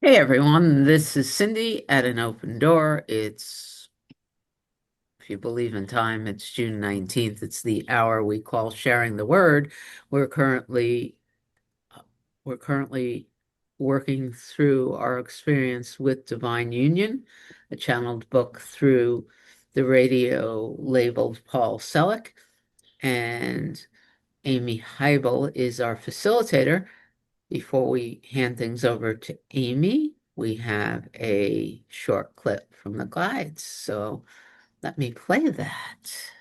Hey everyone, this is Cindy at an open door. If you believe in time, it's June 19th. It's the hour we call sharing the word. We're currently we're currently working through our experience with Divine Union, a channeled book through the radio labeled Paul Selig, and Amy Heibel is our facilitator. Before we hand things over to Amy, we have a short clip from the guides. So let me play that.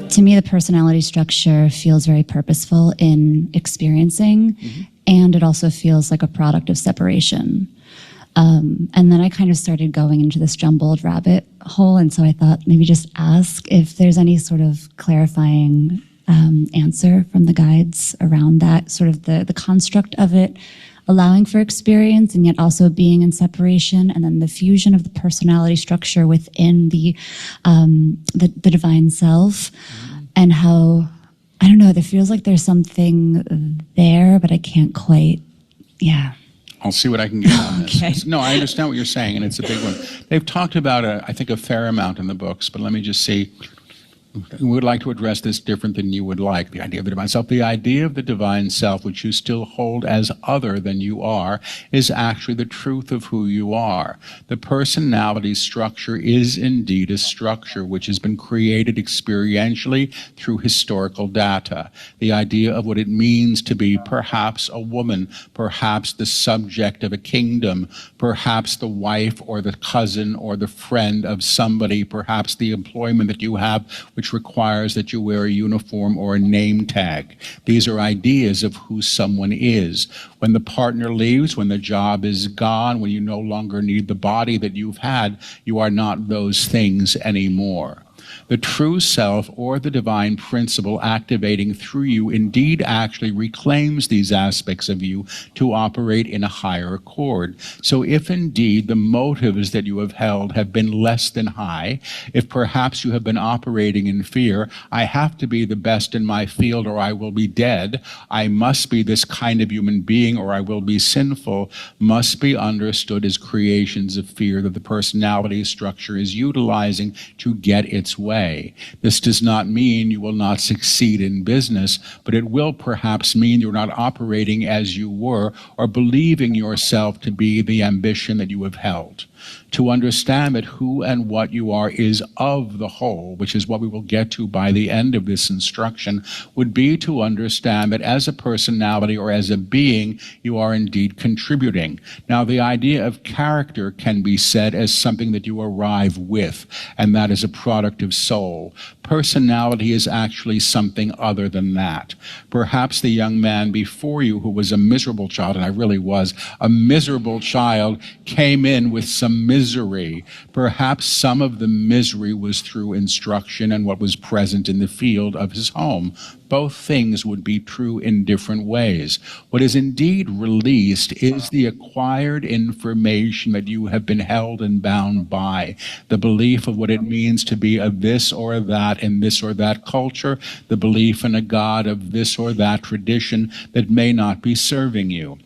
To me, the personality structure feels very purposeful in experiencing, and it also feels like a product of separation. And then I kind of started going into this jumbled rabbit hole, and so I thought maybe just ask if there's any sort of clarifying answer from the guides around that, sort of the construct of it, allowing for experience and yet also being in separation, and then the fusion of the personality structure within the divine self, and how, I don't know, there feels like there's something there, but I can't quite, I'll see what I can get on this. Okay. No, I understand what you're saying, and it's a big one. They've talked about, I think, a fair amount in the books, but let me just see. We would like to address this different than you would like. The idea of the divine self. The idea of the divine self, which you still hold as other than you are, is actually the truth of who you are. The personality structure is indeed a structure which has been created experientially through historical data. The idea of what it means to be perhaps a woman, perhaps the subject of a kingdom, perhaps the wife or the cousin or the friend of somebody, perhaps the employment that you have, which requires that you wear a uniform or a name tag. These are ideas of who someone is. When the partner leaves, when the job is gone, when you no longer need the body that you've had, you are not those things anymore. The true self, or the divine principle activating through you, indeed actually reclaims these aspects of you to operate in a higher accord. So if indeed the motives that you have held have been less than high, if perhaps you have been operating in fear, I have to be the best in my field or I will be dead, I must be this kind of human being or I will be sinful, must be understood as creations of fear that the personality structure is utilizing to get its way. This does not mean you will not succeed in business, but it will perhaps mean you're not operating as you were or believing yourself to be the ambition that you have held. To understand that who and what you are is of the whole, which is what we will get to by the end of this instruction, would be to understand that as a personality or as a being, you are indeed contributing. Now, the idea of character can be said as something that you arrive with, and that is a product of soul. Personality is actually something other than that. Perhaps the young man before you, who was a miserable child, and I really was, a miserable child, came in with some misery. Perhaps some of the misery was through instruction and what was present in the field of his home. Both things would be true in different ways. What is indeed released is the acquired information that you have been held and bound by, the belief of what it means to be of this or that in this or that culture, the belief in a God of this or that tradition that may not be serving you.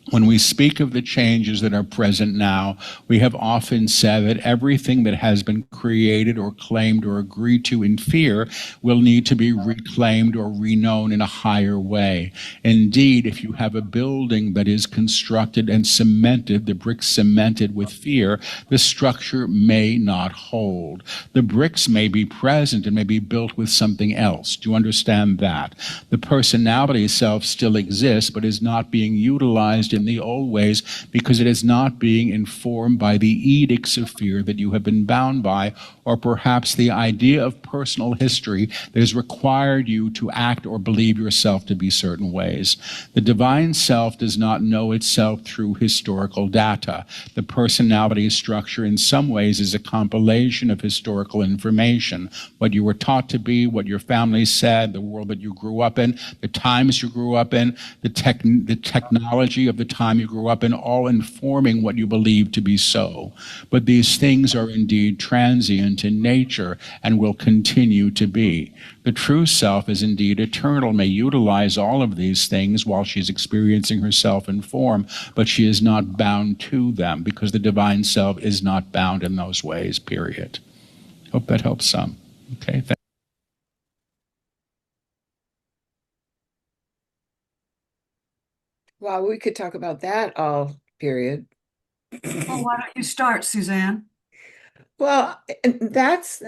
When we speak of the changes that are present now, we have often said that everything that has been created or claimed or agreed to in fear will need to be reclaimed or reknown in a higher way. Indeed, if you have a building that is constructed and cemented, the bricks cemented with fear, the structure may not hold. The bricks may be present and may be built with something else. Do you understand that? The personality self still exists, but is not being utilized in in the old ways because it is not being informed by the edicts of fear that you have been bound by, or perhaps the idea of personal history that has required you to act or believe yourself to be certain ways. The divine self does not know itself through historical data. The personality structure in some ways is a compilation of historical information, what you were taught to be, what your family said, the world that you grew up in, the times you grew up in, the technology of the time you grew up in, all informing what you believe to be so. But these things are indeed transient in nature and will continue to be. The true self is indeed eternal, may utilize all of these things while she's experiencing herself in form, but she is not bound to them because the divine self is not bound in those ways, period. Hope that helps some. Okay. Well, we could talk about that all period. Well, why don't you start, Suzanne? Well, that's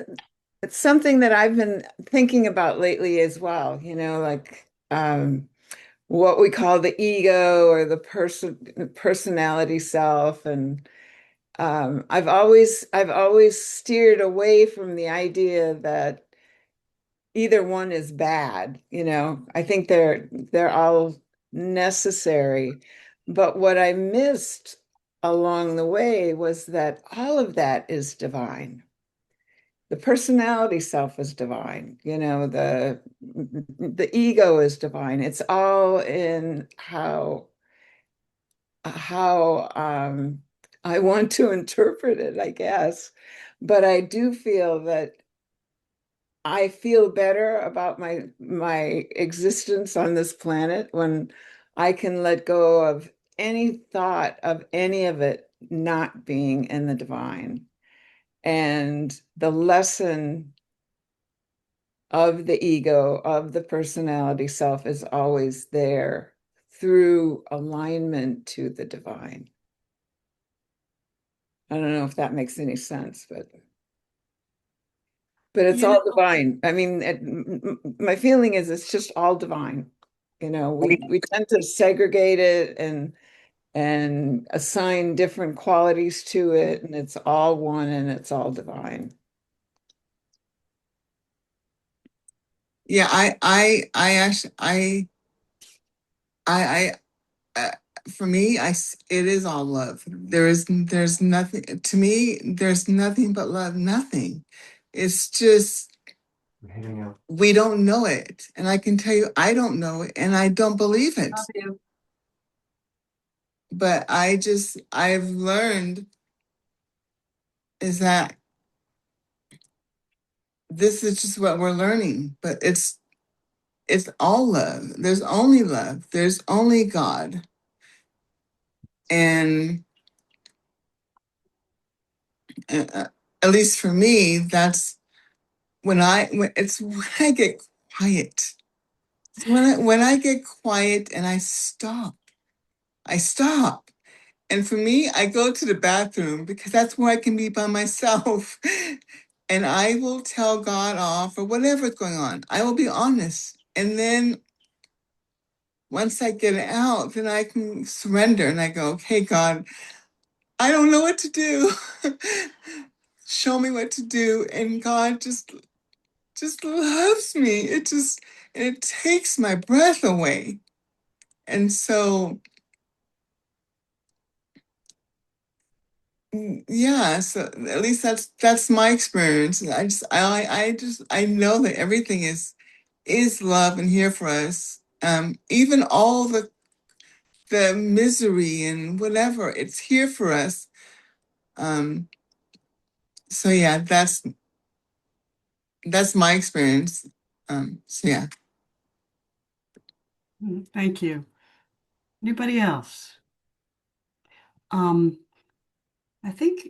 something that I've been thinking about lately as well, like what we call the ego or the personality self. And I've always steered away from the idea that either one is bad. I think they're all necessary. But what I missed along the way was that all of that is divine. The personality self is divine, the ego is divine. It's all in how I want to interpret it, I guess. But I do feel that I feel better about my existence on this planet when I can let go of any thought of any of it not being in the divine. And the lesson of the ego, of the personality self, is always there through alignment to the divine. I don't know if that makes any sense, but it's all divine. I mean, my feeling is it's just all divine. We tend to segregate it and assign different qualities to it, and it's all one and it's all divine. Yeah, for me, it is all love. There's nothing, to me, there's nothing but love, nothing. It's just, we don't know it. And I can tell you, I don't know it and I don't believe it. Love you. But I've learned is that this is just what we're learning, but it's all love. There's only love. There's only God. And at least for me, that's when I get quiet. It's when I get quiet and I stop. And for me, I go to the bathroom because that's where I can be by myself. And I will tell God off or whatever's going on. I will be honest. And then once I get it out, then I can surrender and I go, okay, God, I don't know what to do. Show me what to do. And God just loves me. It takes my breath away. And so, yeah, so at least that's my experience. I know that everything is love and here for us. Even all the misery and whatever, it's here for us. So yeah, that's my experience. So yeah. Thank you. Anybody else? I think,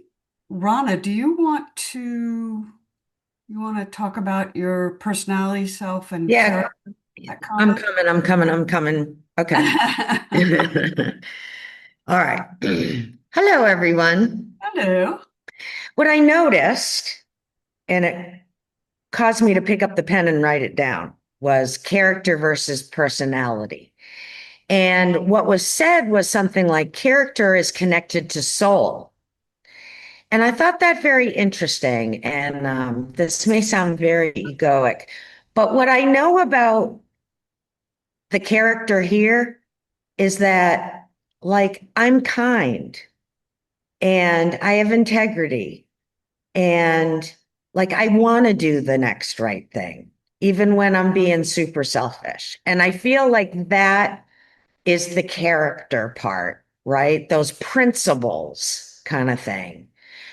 Rana, do you want to talk about your personality self and Yeah, that I'm comment? coming. Okay. All right. Hello, everyone. Hello. What I noticed, and it caused me to pick up the pen and write it down, was character versus personality. And what was said was something like character is connected to soul. And I thought that very interesting. And this may sound very egoic, but what I know about the character here is that, like, I'm kind and I have integrity and, like, I want to do the next right thing, even when I'm being super selfish. And I feel like that is the character part, right? Those principles kind of thing.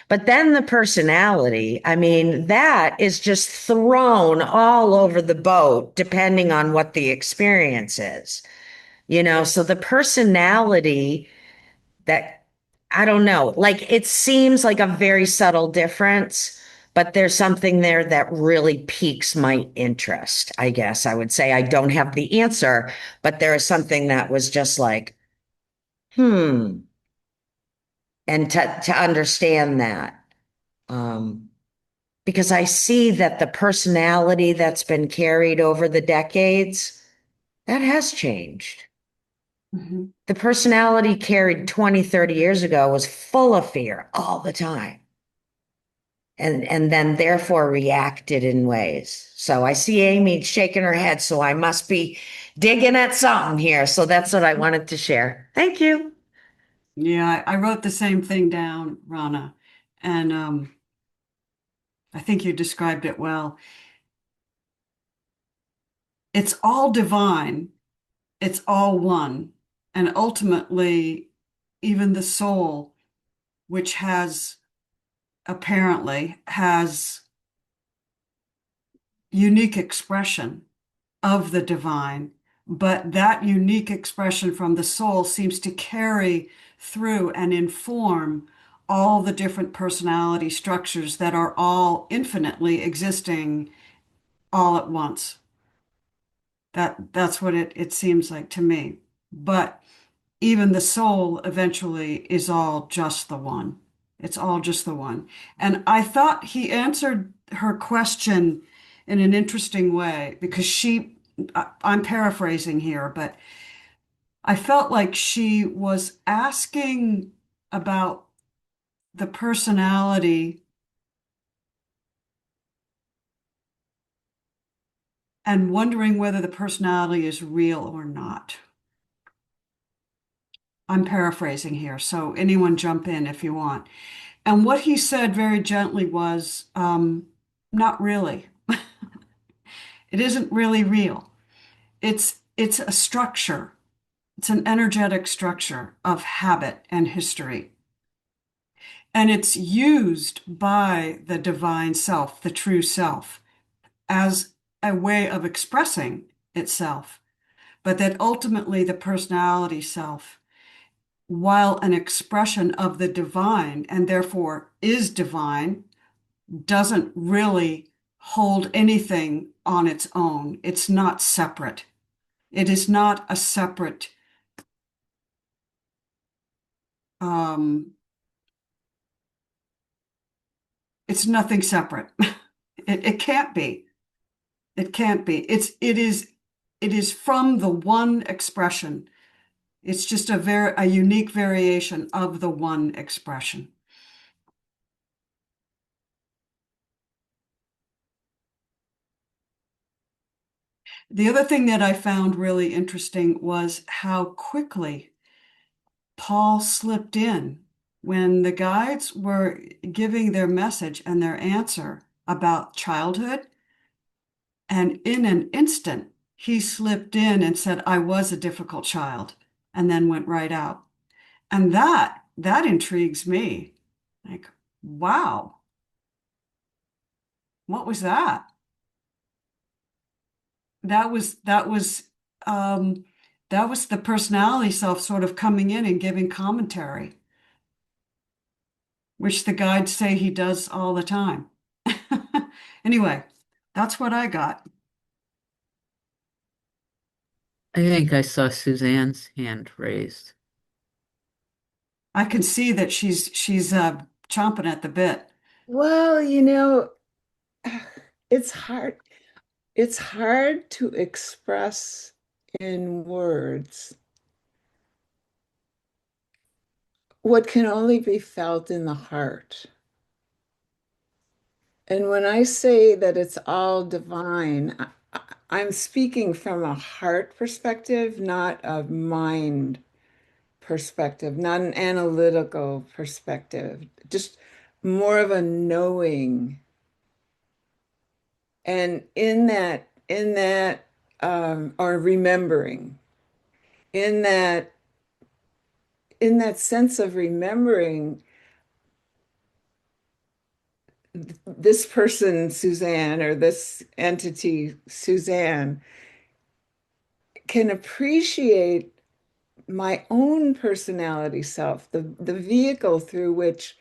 But then the personality, I mean, that is just thrown all over the boat, depending on what the experience is. So the personality that, I don't know, like it seems like a very subtle difference, but there's something there that really piques my interest. I guess I would say I don't have the answer, but there is something that was just like, hmm. And to understand that. Um, because I see that the personality that's been carried over the decades, that has changed. Mhm. The personality carried 20, 30 years ago was full of fear all the time. And then therefore reacted in ways. So I see Amy shaking her head, so I must be digging at something here. So that's what I wanted to share. Thank you. Yeah, I wrote the same thing down, Rana, and I think you described it well. It's all divine, it's all one, and ultimately, even the soul, which has apparently has unique expression of the divine, but that unique expression from the soul seems to carry through and inform all the different personality structures that are all infinitely existing all at once. That's what it seems like to me. But even the soul eventually is all just the one. It's all just the one. And I thought he answered her question in an interesting way because I'm paraphrasing here, but I felt like she was asking about the personality and wondering whether the personality is real or not. I'm paraphrasing here, so anyone jump in if you want. And what he said very gently was, not really. It isn't really real. It's a structure. It's an energetic structure of habit and history. And it's used by the divine self, the true self, as a way of expressing itself. But that ultimately the personality self, while an expression of the divine and therefore is divine, doesn't really hold anything on its own. It's not separate. It is not a separate um, it's nothing separate. It can't be. It can't be. It is from the one expression. It's just a unique variation of the one expression. The other thing that I found really interesting was how quickly Paul slipped in when the guides were giving their message and their answer about childhood. And in an instant, he slipped in and said, I was a difficult child, and then went right out. And that intrigues me. Like, wow, what was that? That was that was um that was the personality self sort of coming in and giving commentary, which the guides say he does all the time. Anyway, that's what I got. I think I saw Suzanne's hand raised. I can see that she's chomping at the bit. Well, it's hard. It's hard to express in words what can only be felt in the heart. And when I say that it's all divine, I'm speaking from a heart perspective, not a mind perspective, not an analytical perspective, just more of a knowing. And or remembering, in that, in that sense of remembering, this person, Suzanne, or this entity, Suzanne, can appreciate my own personality self, the vehicle through which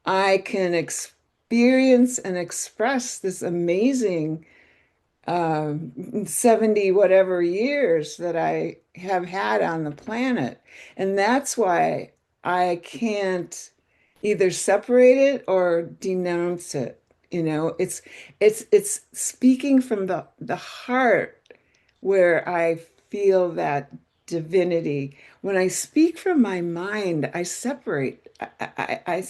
I can experience and express this amazing 70 whatever years that I have had on the planet. And that's why I can't either separate it or denounce it. You know, it's speaking from the heart where I feel that divinity. When I speak from my mind, I separate. I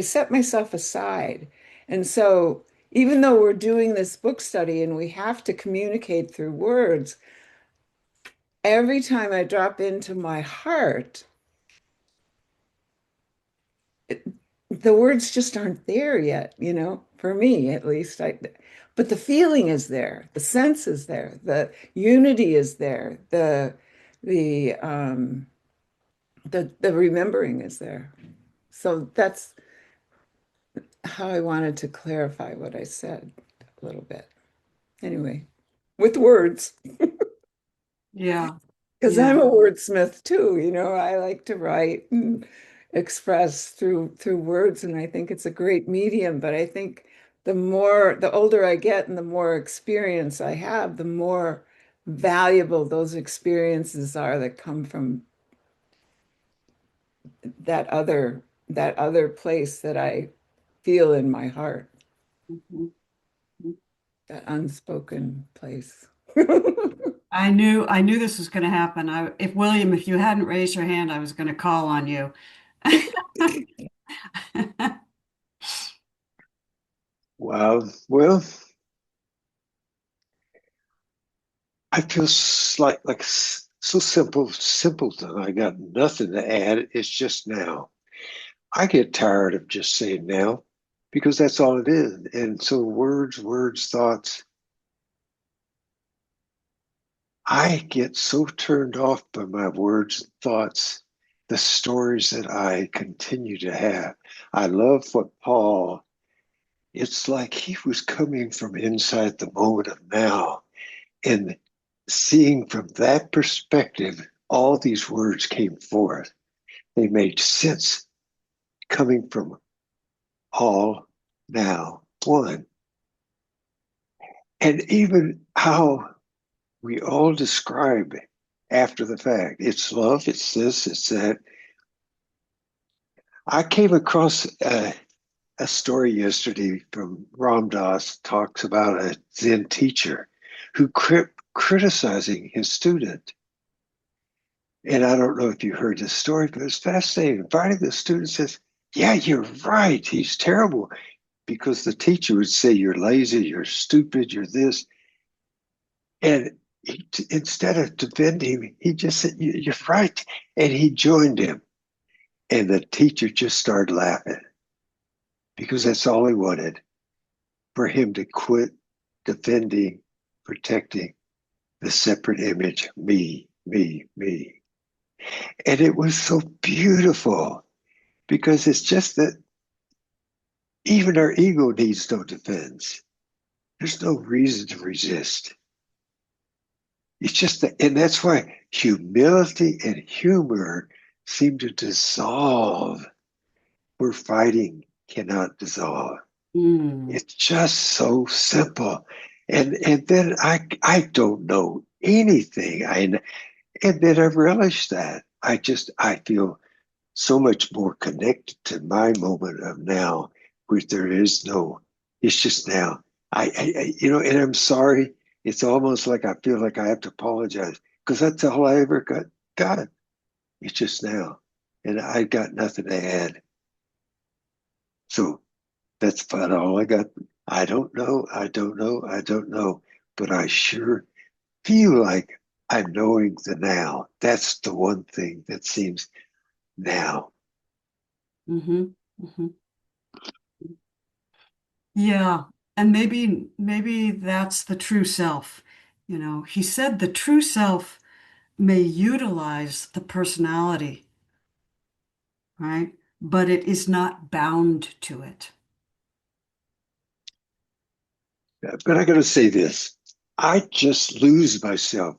set myself aside. And so even though we're doing this book study and we have to communicate through words, every time I drop into my heart, the words just aren't there yet, you know, for me at least. But the feeling is there, the sense is there, the unity is there, the the remembering is there. So that's how I wanted to clarify what I said a little bit. Anyway, with words. Yeah. Because I'm Yeah. a wordsmith too, you know, I like to write and express through words, and I think it's a great medium. But I think the older I get and the more experience I have, the more valuable those experiences are that come from that other place that I feel in my heart, Mhm. that unspoken place. I knew this was going to happen. If William, if you hadn't raised your hand, I was going to call on you. Wow. Well, I feel so simple, simpleton. I got nothing to add. It's just now. I get tired of just saying now because that's all it is. And so words, thoughts. I get so turned off by my words and thoughts, the stories that I continue to have. I love what Paul, it's like he was coming from inside the moment of now. And seeing from that perspective, all these words came forth. They made sense coming from all now one. And even how we all describe after the fact. It's love, it's this, it's that. I came across a story yesterday from Ram Dass talks about a Zen teacher who criticizing his student. And I don't know if you heard this story, but it's fascinating. Finally, the student says, yeah, you're right. He's terrible. Because the teacher would say, you're lazy, you're stupid, you're this. And instead of defending him, he just said, you're right. And he joined him. And the teacher just started laughing because that's all he wanted, for him to quit defending, protecting the separate image, me, me, me. And it was so beautiful because it's just that even our ego needs no defense. There's no reason to resist. It's just that, and that's why humility and humor seem to dissolve where fighting cannot dissolve. Mm. It's just so simple. And then I don't know anything. And then I realized that. I feel so much more connected to my moment of now, where there is no, it's just now. And I'm sorry. It's almost like I feel like I have to apologize because that's all I ever got. It's just now. and I got nothing to add. So that's about all I got. I don't know, I don't know, I don't know, but I sure feel like I'm knowing the now. That's the one thing that seems now. Mm-hmm. Mm-hmm. Yeah. And maybe that's the true self. You know, he said the true self may utilize the personality, right? But it is not bound to it. But I got to say this, I just lose myself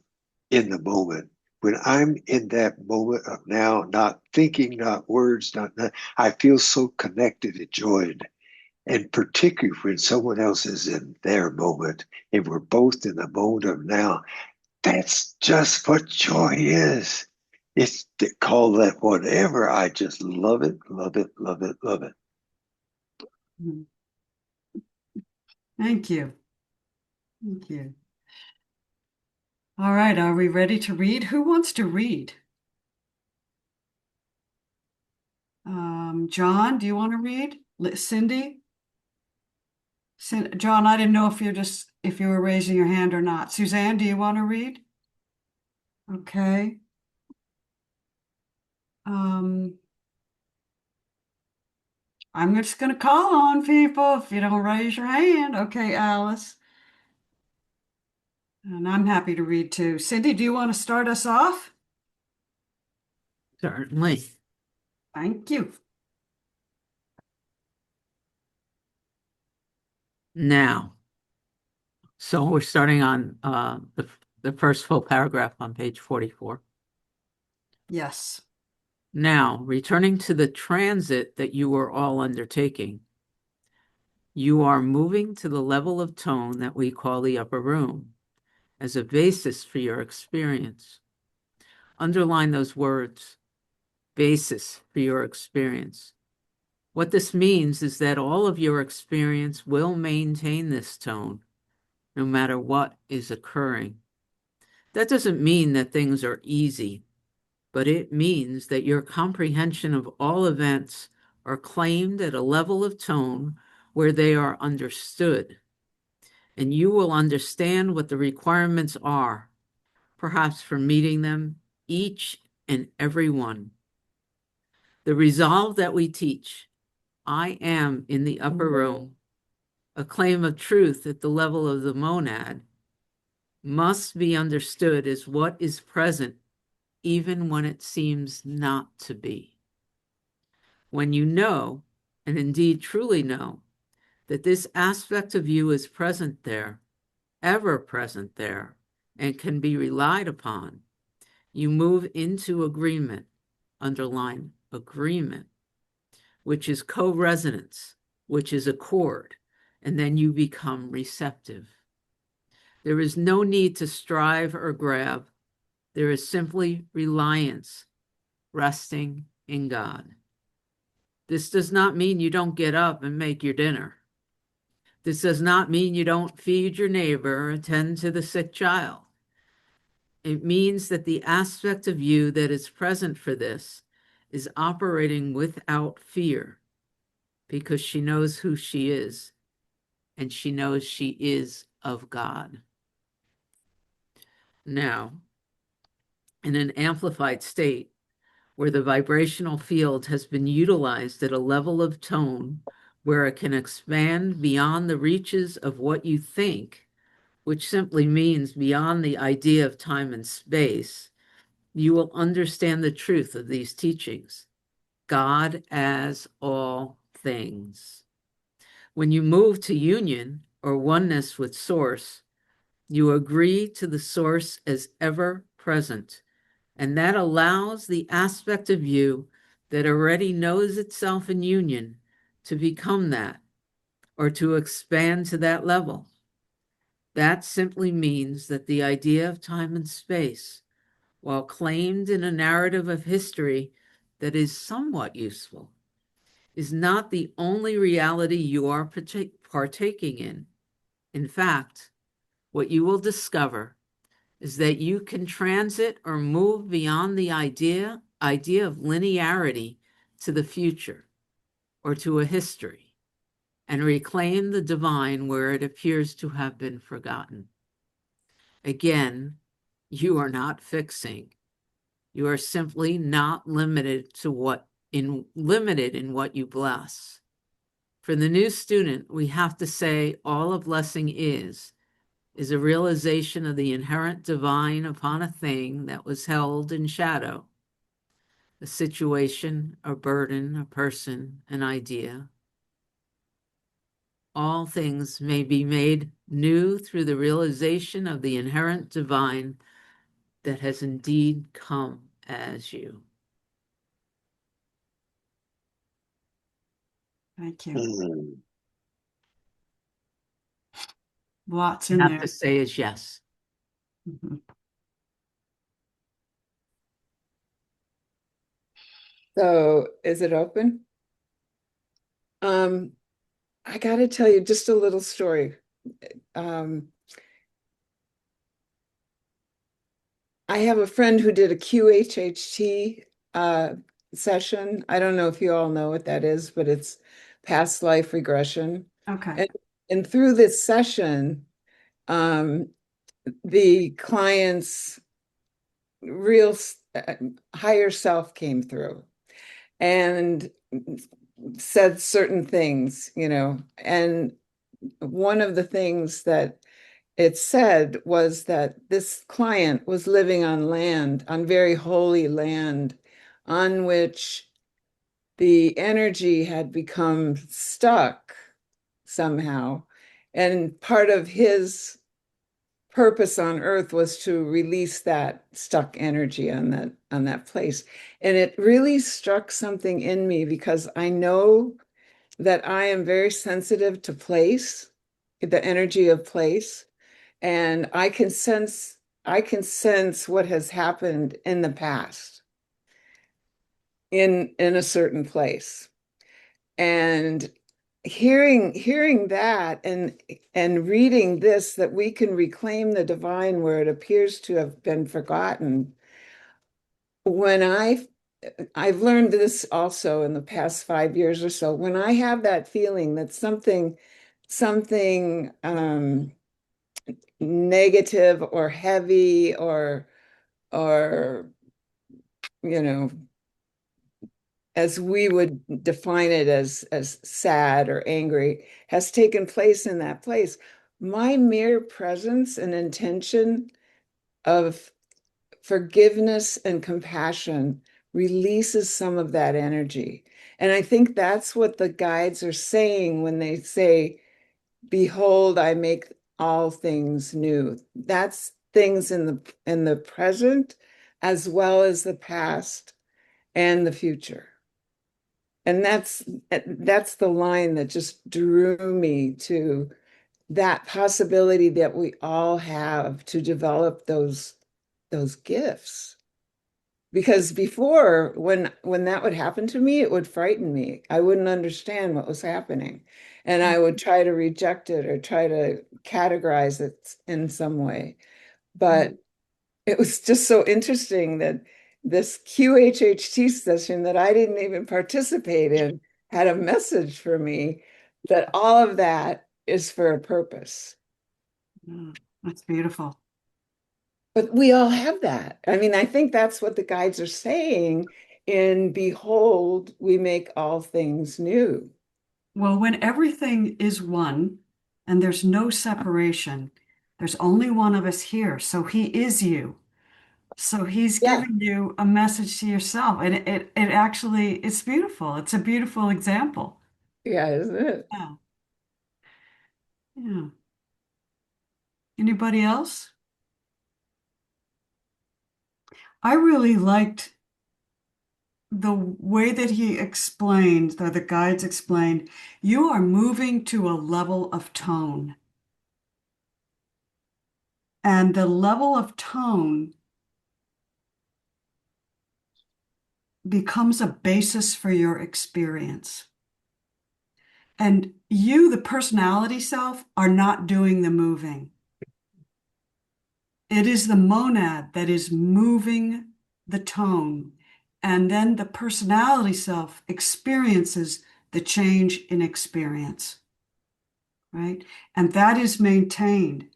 in the moment. When I'm in that moment of now, not thinking, not words, not I feel so connected and joined. And particularly when someone else is in their moment and we're both in the moment of now, that's just what joy is. It's call that whatever. I just love it, love it, love it, love it. Mhm. Thank you. Thank you. All right, are we ready to read? Who wants to read? John, do you want to read? Cindy? John, I didn't know if you were raising your hand or not. Suzanne, do you want to read? Okay. Um, I'm just going to call on people if you don't raise your hand. Okay, Alice. And I'm happy to read too. Cindy, do you want to start us off? Certainly. Thank you. Now, so we're starting on the first full paragraph on page 44. Yes. Now, returning to the transit that you are all undertaking, you are moving to the level of tone that we call the upper room as a basis for your experience. Underline those words, basis for your experience. What this means is that all of your experience will maintain this tone, no matter what is occurring. That doesn't mean that things are easy, but it means that your comprehension of all events are claimed at a level of tone where they are understood, and you will understand what the requirements are, perhaps for meeting them, each and every one. The resolve that we teach, I am in the upper room, a claim of truth at the level of the monad, must be understood as what is present even when it seems not to be. When you know, and indeed truly know, that this aspect of you is present there, ever present there, and can be relied upon, you move into agreement, underline agreement, which is co-resonance, which is accord, and then you become receptive. There is no need to strive or grab. There is simply reliance, resting in God. This does not mean you don't get up and make your dinner. This does not mean you don't feed your neighbor or attend to the sick child. It means that the aspect of you that is present for this is operating without fear because she knows who she is and she knows she is of God. Now, in an amplified state, where the vibrational field has been utilized at a level of tone where it can expand beyond the reaches of what you think, which simply means beyond the idea of time and space, you will understand the truth of these teachings. God as all things. When you move to union or oneness with Source, you agree to the Source as ever present, and that allows the aspect of you that already knows itself in union to become that or to expand to that level. That simply means that the idea of time and space, while claimed in a narrative of history that is somewhat useful, is not the only reality you are partaking in. In fact, what you will discover is that you can transit or move beyond the idea idea of linearity to the future or to a history and reclaim the divine where it appears to have been forgotten. Again, you are not fixing. You are simply not limited in what you bless. For the new student, we have to say all a blessing is a realization of the inherent divine upon a thing that was held in shadow, a situation, a burden, a person, an idea. All things may be made new through the realization of the inherent divine that has indeed come as you. Thank you. Mm. Lots You in have to there. say is yes. Mhm. So is it open? I got to tell you just a little story. Um, I have a friend who did a QHHT session. I don't know if you all know what that is, but it's past life regression. Okay. And through this session, um, the client's real higher self came through and said certain things, and one of the things that it said was that this client was living on land, on very holy land, on which the energy had become stuck somehow. And part of his purpose on earth was to release that stuck energy on that place. And it really struck something in me because I know that I am very sensitive to place, the energy of place, and I can sense what has happened in the past in a certain place. And hearing that and reading this, that we can reclaim the divine where it appears to have been forgotten. When I've learned this also in the past 5 years or so, when I have that feeling that something negative or heavy or you know as we would define it as sad or angry has taken place in that place, my mere presence and intention of forgiveness and compassion releases some of that energy. And I think that's what the guides are saying when they say, behold, I make all things new. That's things in the present as well as the past and the future. And that's the line that just drew me to that possibility that we all have to develop those gifts. Because before, when that would happen to me, it would frighten me. I wouldn't understand what was happening. And I would try to reject it or try to categorize it in some way. But it was just so interesting that this QHHT session that I didn't even participate in had a message for me that all of that is for a purpose. That's beautiful. But we all have that. I mean, I think that's what the guides are saying in Behold, we make all things new. Well, when everything is one and there's no separation, there's only one of us here. So he is you. So he's Yeah, giving you a message to yourself. And it actually, it's beautiful. It's a beautiful example. yeah, isn't it? Yeah. Yeah. Anybody else? I really liked the way that he explained, or the guides explained, you are moving to a level of tone. And the level of tone becomes a basis for your experience. And you, the personality self, are not doing the moving. It is the monad that is moving the tone. And then the personality self experiences the change in experience, right? And that is maintained.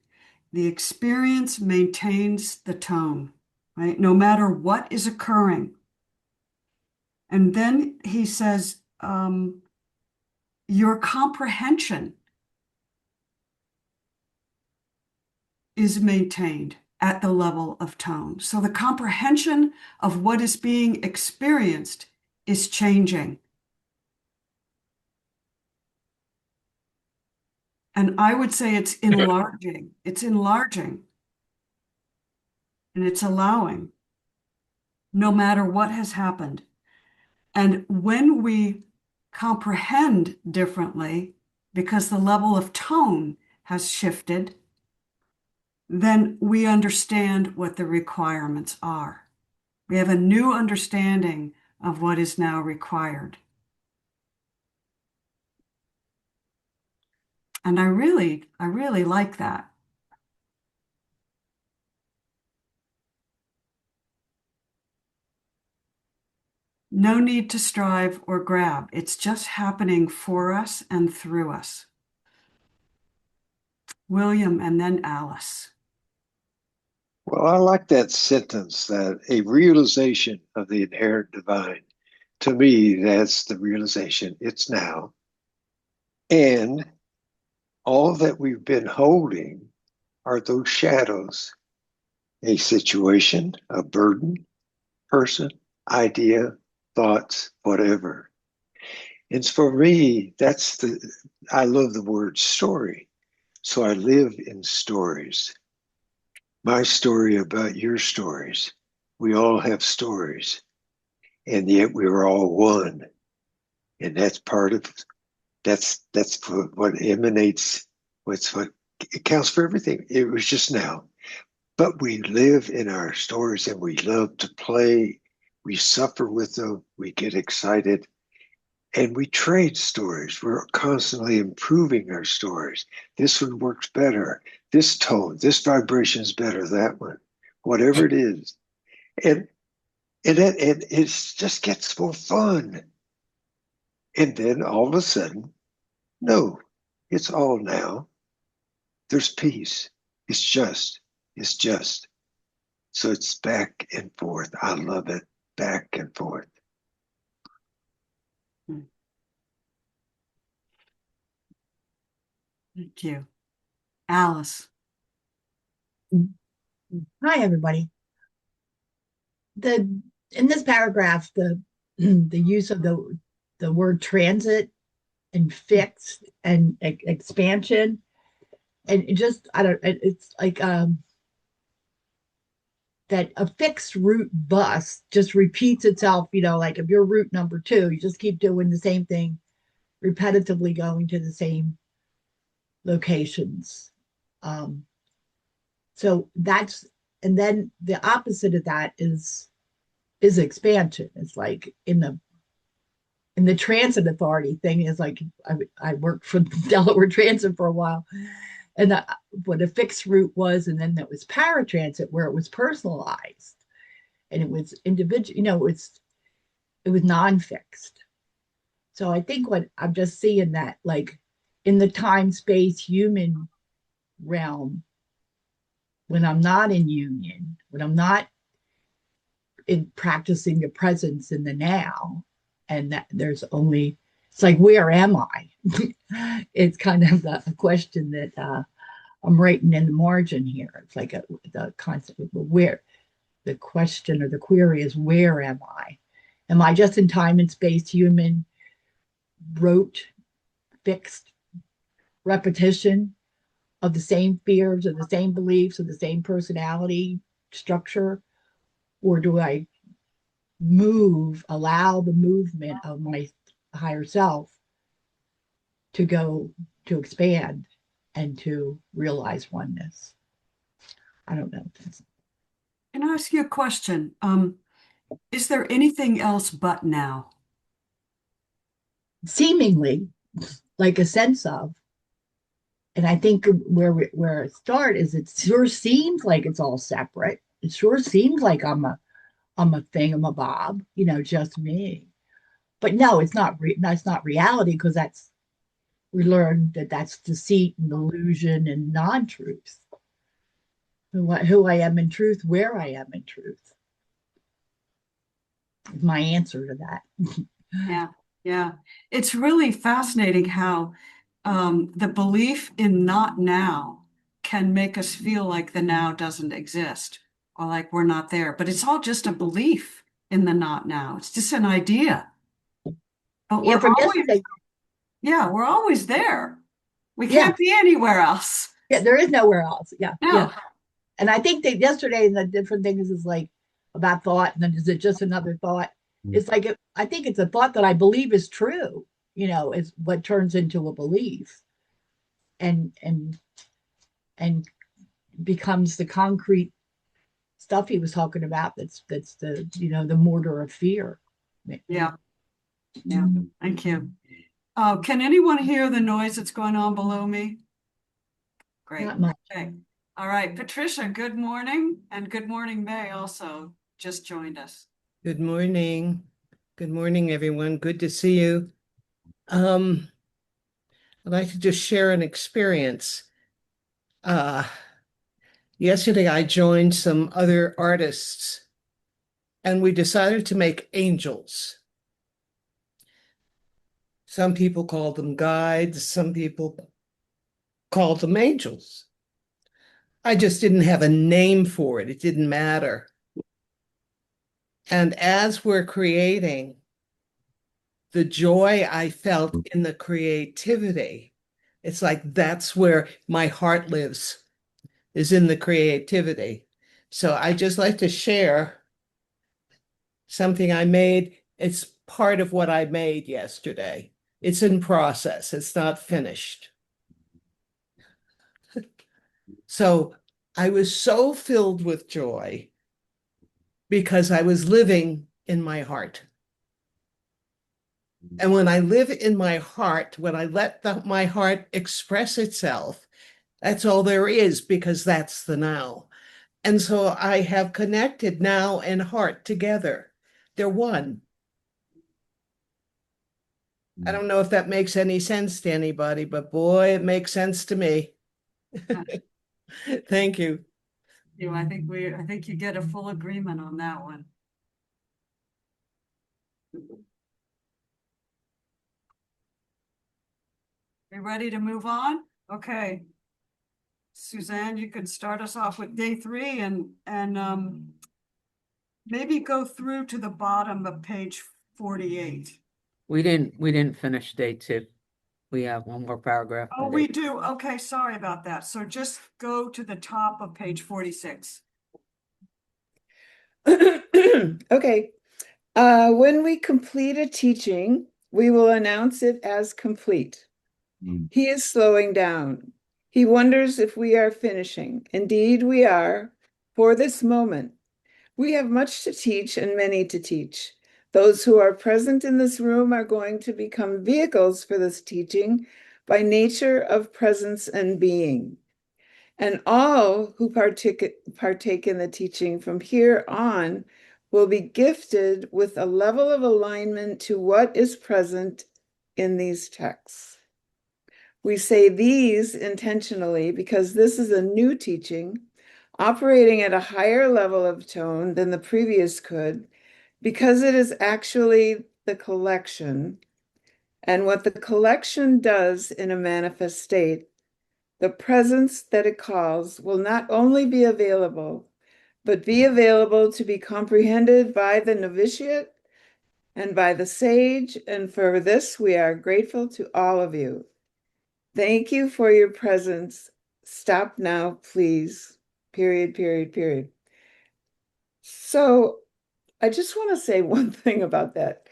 The experience maintains the tone, right? No matter what is occurring. And then he says, your comprehension is maintained at the level of tone. So the comprehension of what is being experienced is changing. And I would say it's enlarging. It's enlarging. And it's allowing, no matter what has happened. And when we comprehend differently, because the level of tone has shifted, then we understand what the requirements are. We have a new understanding of what is now required. And I really like that. No need to strive or grab. It's just happening for us and through us. William and then Alice. Well, I like that sentence, that a realization of the inherent divine. To me, that's the realization. It's now. And all that we've been holding are those shadows, a situation, a burden, person, idea, thoughts, whatever. And for me, I love the word story. So I live in stories. My story about your stories. We all have stories, and yet we are all one. And that's part of that's what emanates. What it counts for everything. It was just now, but we live in our stories, and we love to play. We suffer with them. We get excited, and we trade stories. We're constantly improving our stories. This one works better. This tone, this vibration is better. That one, whatever it is, and it just gets more fun. And then all of a sudden, no, it's all now. There's peace. It's just. So it's back and forth. I love it. Back and forth. Thank you. Alice. Hi, everybody. In this paragraph, the the use of the word transit and fixed and expansion, and it's like that a fixed route bus just repeats itself. Like if you're route number 2, you just keep doing the same thing, repetitively going to the same locations. So that's, and then the opposite of that is expansion. It's like in the transit authority thing is like I worked for Delaware Transit for a while, and what a fixed route was, and then there was paratransit where it was personalized and it was individual. It was non-fixed. So I think what I'm just seeing that, like in the time space human realm, when I'm not in union, when I'm not in practicing the presence in the now, and that there's only, it's like, where am I? It's kind of a question that I'm writing in the margin here. It's like the concept of where, the question or the query is, where am I? Am I just in time and space, human, rote, fixed repetition of the same fears or the same beliefs or the same personality structure? Or do I allow the movement of my higher self to go, to expand and to realize oneness? I don't know. Can I ask you a question? Is there anything else but now? Seemingly, like a sense of, and I think where it starts is, it sure seems like it's all separate. It sure seems like I'm I'm a thingamabob, just me. But no, that's not reality, because we learned that that's deceit and illusion and non-truth. Who I am in truth, where I am in truth, is my answer to that. Yeah, yeah. It's really fascinating how the belief in not now can make us feel like the now doesn't exist or like we're not there. But it's all just a belief in the not now. It's just an idea. But Yeah, we're from always, yesterday. yeah, we're always there. We Yeah, can't be anywhere else. yeah, there is nowhere else. Yeah, yeah. No. And I think that yesterday, the different things is like about thought, and then is it just another thought? It's like I think it's a thought that I believe is true. Is what turns into a belief, and and becomes the concrete stuff he was talking about. That's the mortar of fear. Yeah, yeah. Thank you. Can anyone hear the noise that's going on below me? Great. Not much. Okay. All right. Patricia, good morning. And good morning, May also just joined us. Good morning. Good morning, everyone. Good to see you. I'd like to just share an experience. Yesterday, I joined some other artists, and we decided to make angels. Some people call them guides, some people call them angels. I just didn't have a name for it. It didn't matter. And as we're creating, the joy I felt in the creativity, it's like that's where my heart lives, is in the creativity. So I just like to share something I made. It's part of what I made yesterday. It's in process. It's not finished. So I was so filled with joy because I was living in my heart. And when I live in my heart, when I let my heart express itself, that's all there is, because that's the now. And so I have connected now and heart together. They're one. I don't know if that makes any sense to anybody, but boy, it makes sense to me. Thank you. I think you get a full agreement on that one. We ready to move on? Okay. Suzanne, you could start us off with day 3 and maybe go through to the bottom of page 48. We didn't finish day 2. We have one more paragraph. Oh, we do. Okay, sorry about that. So just go to the top of page 46. Okay. When we complete a teaching, we will announce it as complete. He is slowing down. He wonders if we are finishing. Indeed, we are, for this moment. We have much to teach and many to teach. Those who are present in this room are going to become vehicles for this teaching by nature of presence and being. And all who partake in the teaching from here on will be gifted with a level of alignment to what is present in these texts. We say these intentionally because this is a new teaching, operating at a higher level of tone than the previous could, because it is actually the collection. And what the collection does in a manifest state, the presence that it calls will not only be available, but be available to be comprehended by the novitiate and by the sage. And for this, we are grateful to all of you. Thank you for your presence. Stop now, please. Period, period, period. So I just want to say one thing about that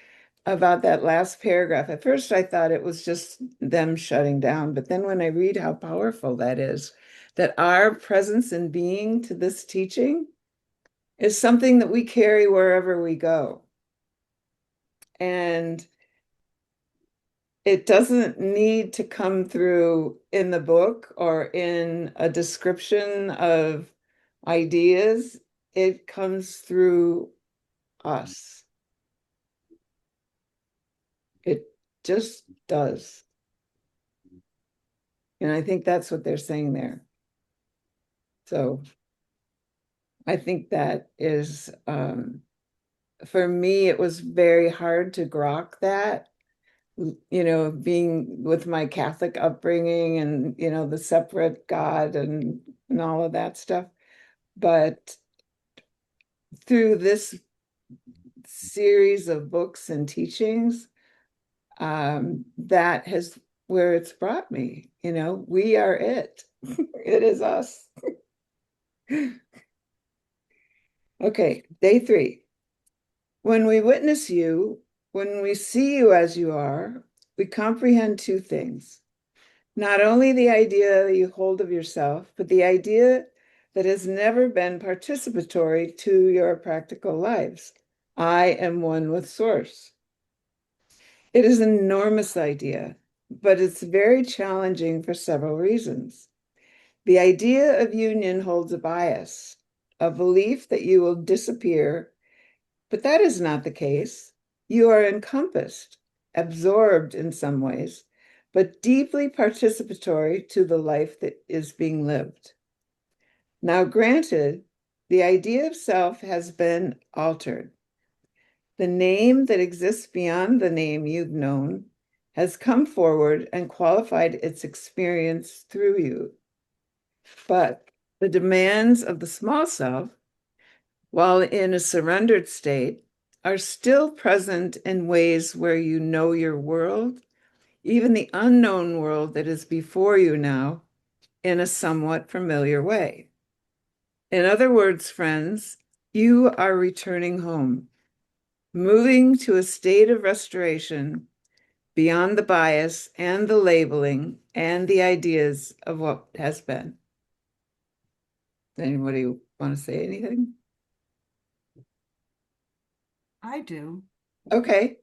last paragraph. At first, I thought it was just them shutting down, but then when I read how powerful that is, that our presence and being to this teaching is something that we carry wherever we go. And it doesn't need to come through in the book or in a description of ideas. It comes through us. It just does. And I think that's what they're saying there. So I think that is, for me, it was very hard to grok that, being with my Catholic upbringing and, the separate God and all of that stuff. But through this series of books and teachings, that has where it's brought me. We are it. It is us. Okay, day 3. When we witness you, when we see you as you are, we comprehend 2 things. Not only the idea that you hold of yourself, but the idea that has never been participatory to your practical lives. I am one with Source. It is an enormous idea, but it's very challenging for several reasons. The idea of union holds a bias, a belief that you will disappear, but that is not the case. You are encompassed, absorbed in some ways, but deeply participatory to the life that is being lived. Now, granted, the idea of self has been altered. The name that exists beyond the name you've known has come forward and qualified its experience through you. But the demands of the small self, while in a surrendered state, are still present in ways where you know your world, even the unknown world that is before you now, in a somewhat familiar way. In other words, friends, you are returning home, moving to a state of restoration beyond the bias and the labeling and the ideas of what has been. Anybody want to say anything? I do. Okay.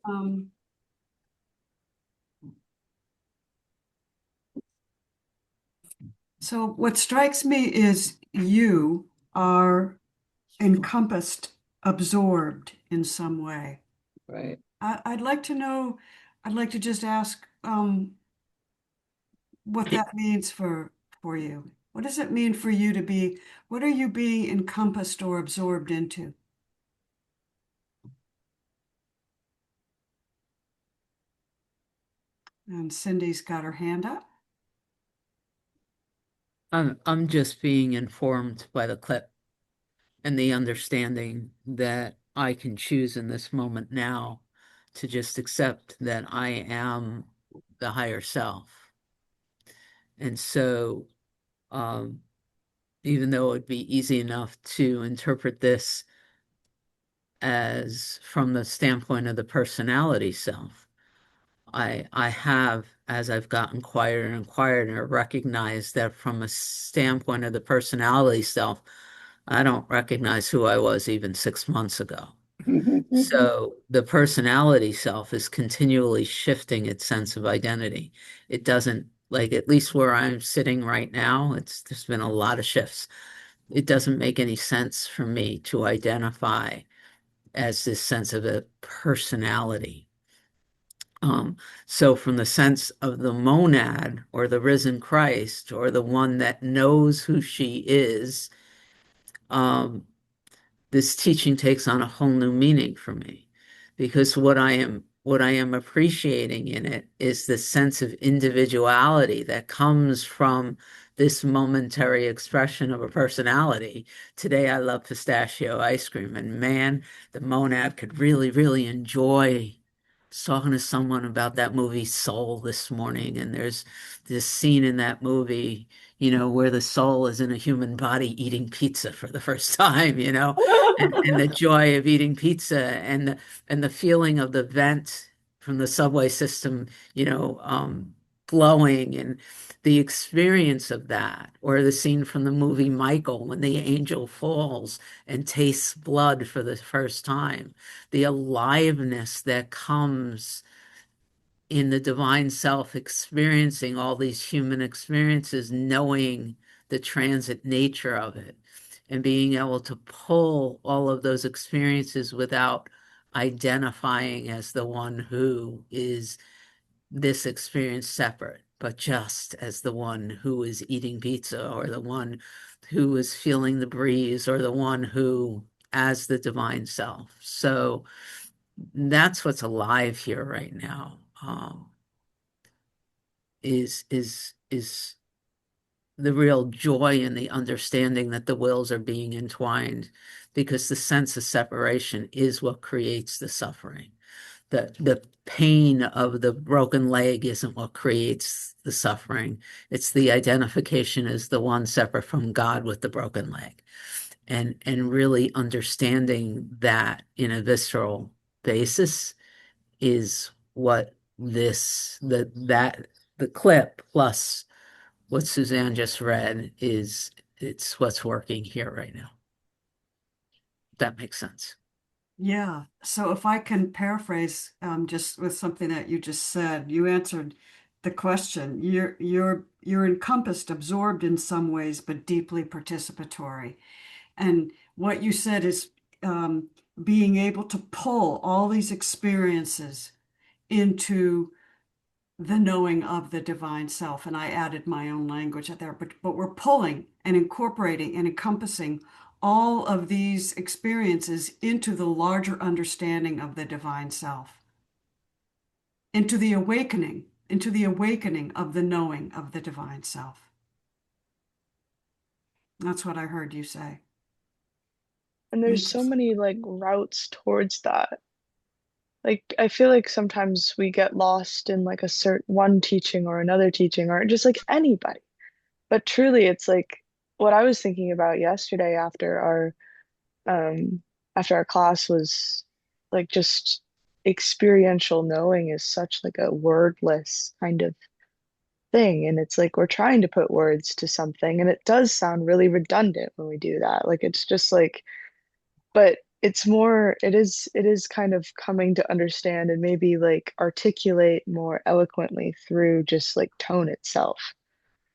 So what strikes me is you are encompassed, absorbed in some way. Right. I'd like to know, I'd like to just ask what that means for you. What does it mean for you to be, what are you being encompassed or absorbed into? And Cindy's got her hand up. I'm just being informed by the clip and the understanding that I can choose in this moment now to just accept that I am the higher self. And so, um, even though it would be easy enough to interpret this as from the standpoint of the personality self, I have, as I've gotten quieter and quieter, recognized that from a standpoint of the personality self, I don't recognize who I was even 6 months ago. So the personality self is continually shifting its sense of identity. It doesn't, like, at least where I'm sitting right now, there's been a lot of shifts. It doesn't make any sense for me to identify as this sense of a personality. So from the sense of the monad or the risen Christ or the one that knows who she is, um, this teaching takes on a whole new meaning for me, because what I am appreciating in it is the sense of individuality that comes from this momentary expression of a personality. Today I love pistachio ice cream, and man, the monad could really, really enjoy. I was talking to someone about that movie Soul this morning, and there's this scene in that movie, where the soul is in a human body eating pizza for the first time, and the joy of eating pizza and the feeling of the vent from the subway system, glowing, and the experience of that, or the scene from the movie Michael when the angel falls and tastes blood for the first time, the aliveness that comes in the divine self experiencing all these human experiences, knowing the transit nature of it. and being able to pull all of those experiences without identifying as the one who is this experience separate, but just as the one who is eating pizza, or the one who is feeling the breeze, or the one who as the divine self. So that's what's alive here right now. Is the real joy in the understanding that the wills are being entwined, because the sense of separation is what creates the suffering. The pain of the broken leg isn't what creates the suffering. It's the identification as the one separate from God with the broken leg. And really understanding that in a visceral basis is what the clip plus what Suzanne just read it's what's working here right now. That makes sense. Yeah. So if I can paraphrase, just with something that you just said, you answered the question. You're encompassed, absorbed in some ways, but deeply participatory. And what you said is being able to pull all these experiences into the knowing of the divine self. And I added my own language there, but we're pulling and incorporating and encompassing all of these experiences into the larger understanding of the divine self, into the awakening of the knowing of the divine self. That's what I heard you say. And there's so many like routes towards that. Like I feel like sometimes we get lost in like a certain one teaching or another teaching or just like anybody. But truly it's like what I was thinking about yesterday after our class was like just experiential knowing is such like a wordless kind of thing. And it's like we're trying to put words to something and it does sound really redundant when we do that. Like it's just like, but it's more, it is kind of coming to understand and maybe like articulate more eloquently through just like tone itself,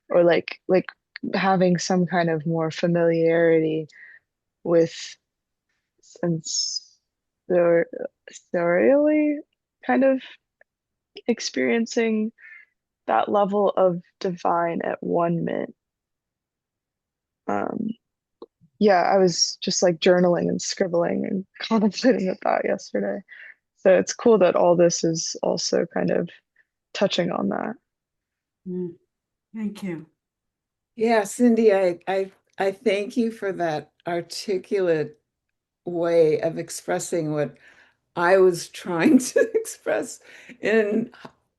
or like having some kind of more familiarity with sensorially kind of experiencing that level of divine at one minute. Um, yeah, I was just like journaling and scribbling and contemplating with that yesterday. So it's cool that all this is also kind of touching on that. Thank you. Yeah, Cindy, I thank you for that articulate way of expressing what I was trying to express in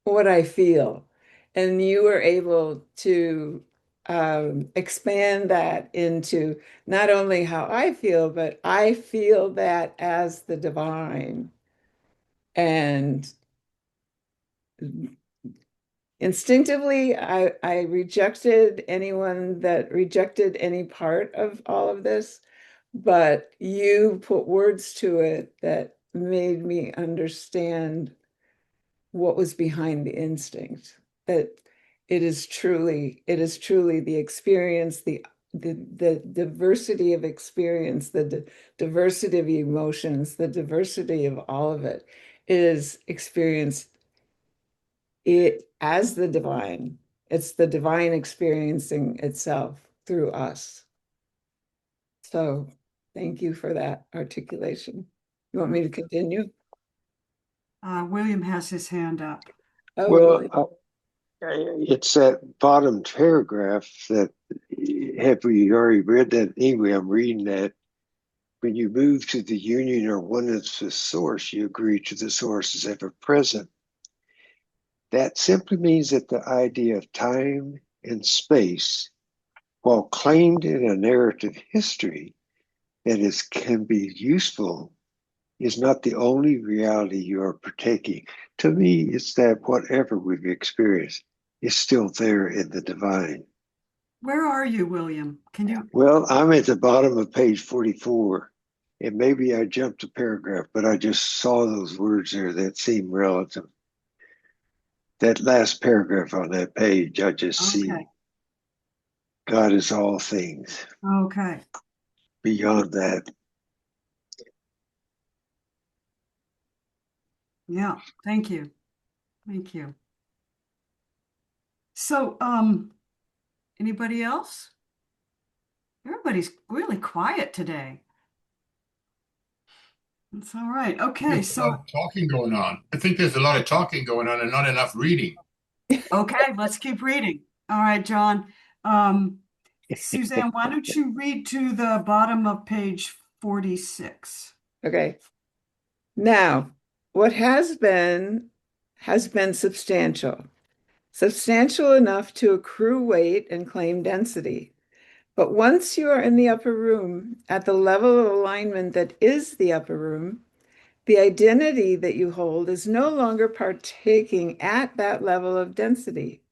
what I feel. And you were able to expand that into not only how I feel, but I feel that as the divine. And instinctively, I rejected anyone that rejected any part of all of this, but you put words to it that made me understand what was behind the instinct, that it is truly the experience, the diversity of experience, the diversity of emotions, the diversity of all of it is experienced it as the divine. It's the divine experiencing itself through us. So thank you for that articulation. You want me to continue? William has his hand up. Oh, Well, William. it's that bottom paragraph that, have we already read that? Anyway, I'm reading that. When you move to the union or oneness with source, you agree to the source as ever present. That simply means that the idea of time and space, while claimed in a narrative history that can be useful, is not the only reality you are partaking. To me, it's that whatever we've experienced is still there in the divine. Where are you, William? Can you? Well, I'm at the bottom of page 44, and maybe I jumped a paragraph, but I just saw those words there that seem relative. That last paragraph on that page, I just see Okay. God is all things. Okay. beyond that. Yeah, thank you. Thank you. So, anybody else? Everybody's really quiet today. That's all right. Okay, There's a lot so of talking going on. I think there's a lot of talking going on and not enough reading. okay, let's keep reading. All right, John. Suzanne, why don't you read to the bottom of page 46? Okay. Now, what has been substantial, substantial enough to accrue weight and claim density. But once you are in the upper room, at the level of alignment that is the upper room, the identity that you hold is no longer partaking at that level of density.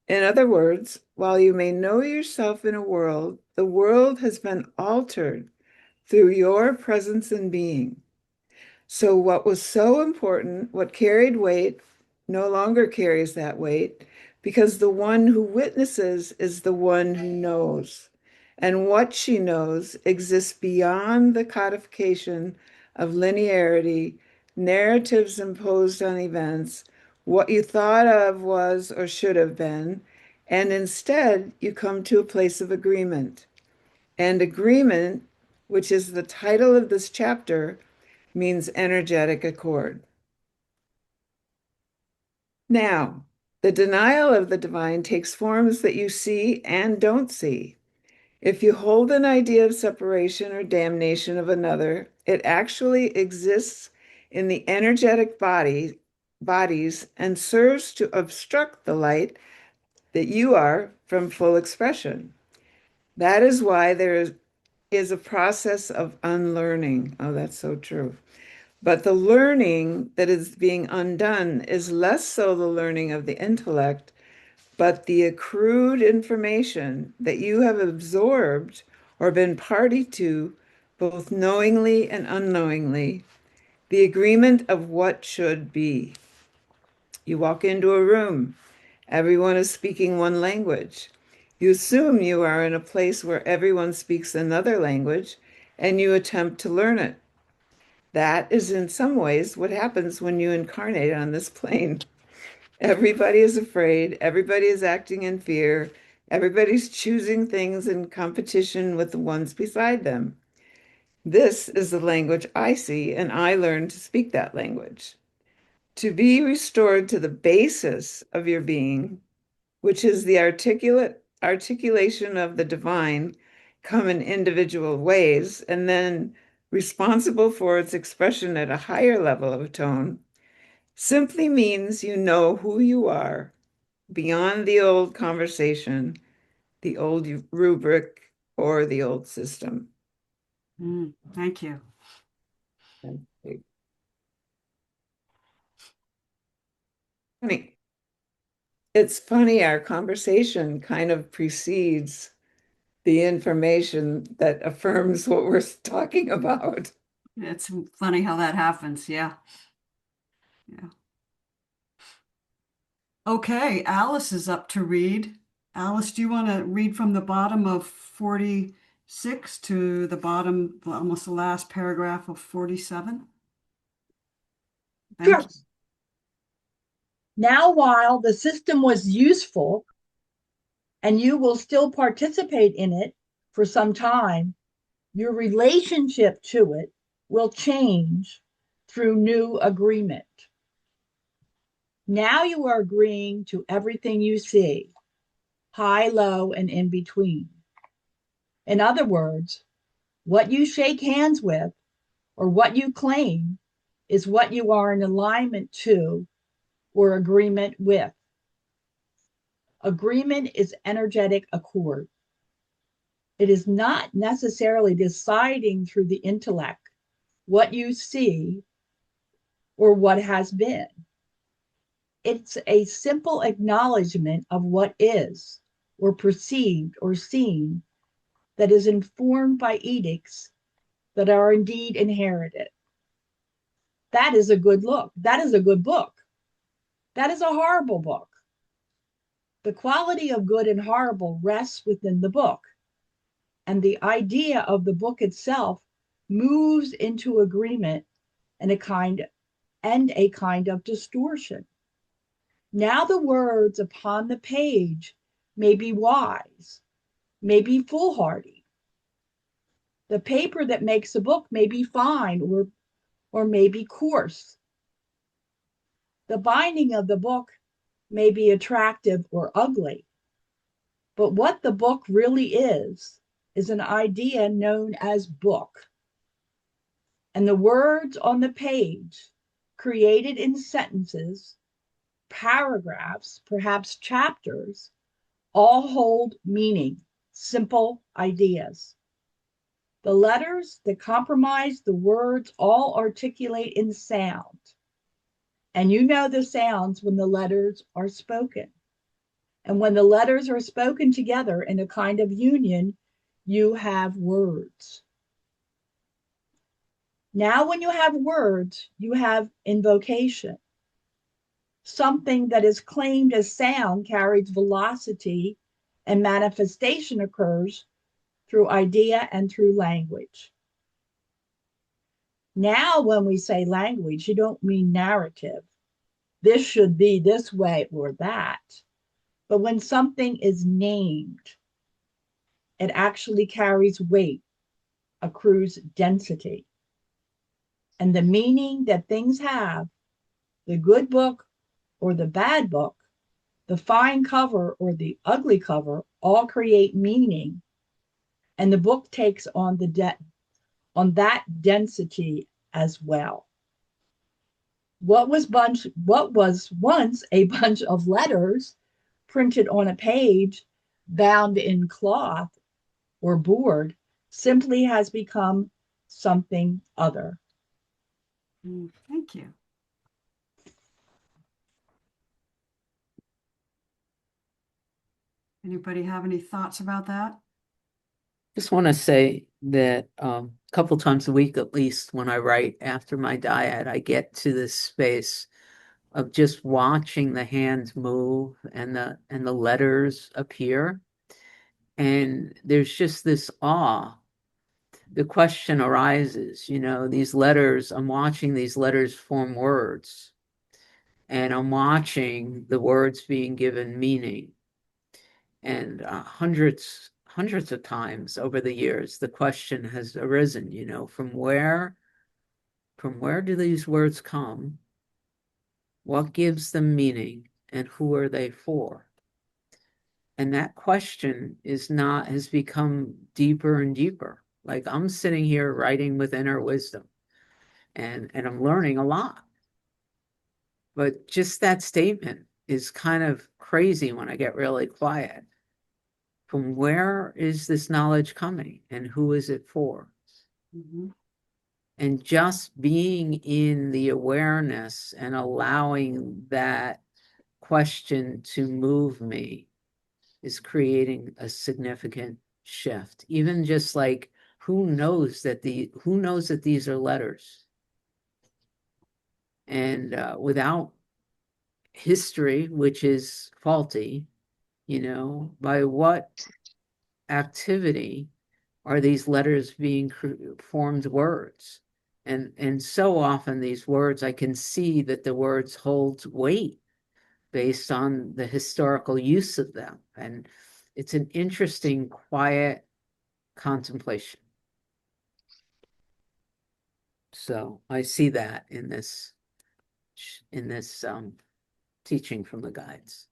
In other words, while you may know yourself in a world, the world has been altered through your presence and being. So, what was so important, what carried weight, no longer carries that weight because the one who witnesses is the one who knows. And what she knows exists beyond the codification of linearity, narratives imposed on events, what you thought of was or should have been. And instead, you come to a place of agreement. And agreement, which is the title of this chapter, means energetic accord. Now, the denial of the divine takes forms that you see and don't see. If you hold an idea of separation or damnation of another, it actually exists in the energetic bodies and serves to obstruct the light that you are from full expression. That is why there is a process of unlearning. Oh, that's so true. But the learning that is being undone is less so the learning of the intellect, but the accrued information that you have absorbed or been party to, both knowingly and unknowingly, the agreement of what should be. You walk into a room, everyone is speaking one language. You assume you are in a place where everyone speaks another language, and you attempt to learn it. That is in some ways what happens when you incarnate on this plane. Everybody is afraid, everybody is acting in fear, everybody's choosing things in competition with the ones beside them. This is the language I see, and I learn to speak that language. To be restored to the basis of your being, which is the articulation of the divine, come in individual ways, and then responsible for its expression at a higher level of tone, simply means you know who you are beyond the old conversation, the old rubric, or the old system. Thank you. Funny. It's funny, our conversation kind of precedes the information that affirms what we're talking about. It's funny how that happens. Yeah. Yeah. Okay, Alice is up to read. Alice, do you want to read from the bottom of 46 to the bottom, almost the last paragraph of 47? Thank Sure. you. Now, while the system was useful and you will still participate in it for some time, your relationship to it will change through new agreement. Now you are agreeing to everything you see, high, low, and in between. In other words, what you shake hands with or what you claim is what you are in alignment to or agreement with. Agreement is energetic accord. It is not necessarily deciding through the intellect what you see or what has been. It's a simple acknowledgement of what is, or perceived, or seen, that is informed by edicts that are indeed inherited. That is a good look. That is a good book. That is a horrible book. The quality of good and horrible rests within the book. and the idea of the book itself moves into agreement and a kind of distortion. Now the words upon the page may be wise, may be foolhardy. The paper that makes a book may be fine or may be coarse. The binding of the book may be attractive or ugly. But what the book really is an idea known as book. And the words on the page, created in sentences, paragraphs, perhaps chapters, all hold meaning, simple ideas. The letters that comprise the words all articulate in sound. And you know the sounds when the letters are spoken. And when the letters are spoken together in a kind of union, you have words. Now, when you have words, you have invocation. Something that is claimed as sound carries velocity, and manifestation occurs through idea and through language. Now, when we say language, you don't mean narrative. This should be this way or that. But when something is named, it actually carries weight, accrues density. And the meaning that things have, the good book or the bad book, the fine cover or the ugly cover, all create meaning. And the book takes on that density as well. What was once a bunch of letters printed on a page, bound in cloth or board, simply has become something other. Thank you. Anybody have any thoughts about that? Just want to say that a couple times a week, at least, when I write after my diet, I get to this space of just watching the hands move and the letters appear. And there's just this awe. The question arises, these letters, I'm watching these letters form words, and I'm watching the words being given meaning. And hundreds of times over the years, the question has arisen, from where do these words come? What gives them meaning, and who are they for? And that question has become deeper and deeper. Like, I'm sitting here writing with inner wisdom, and I'm learning a lot. But just that statement is kind of crazy when I get really quiet. From where is this knowledge coming, and who is it for? Mm-hmm. And just being in the awareness and allowing that question to move me is creating a significant shift. Even just like, who knows that these are letters? And without history, which is faulty, by what activity are these letters being formed words? And so often these words, I can see that the words hold weight based on the historical use of them. And it's an interesting, quiet contemplation. So I see that in this teaching from the guides.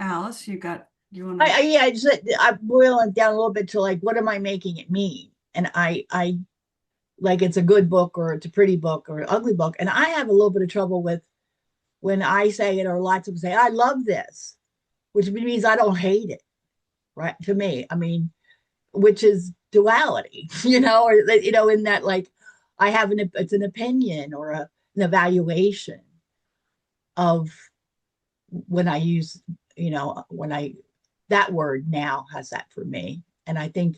Alice, you want I'm boiling it down a little bit to like, what am I making it mean? And I like, it's a good book or it's a pretty book or an ugly book. And I have a little bit of trouble with when I say it, or lots of people say, I love this, which means I don't hate it, right? To me, I mean, which is duality, or, in that, like, it's an opinion or an evaluation of when I use, that word now has that for me. And I think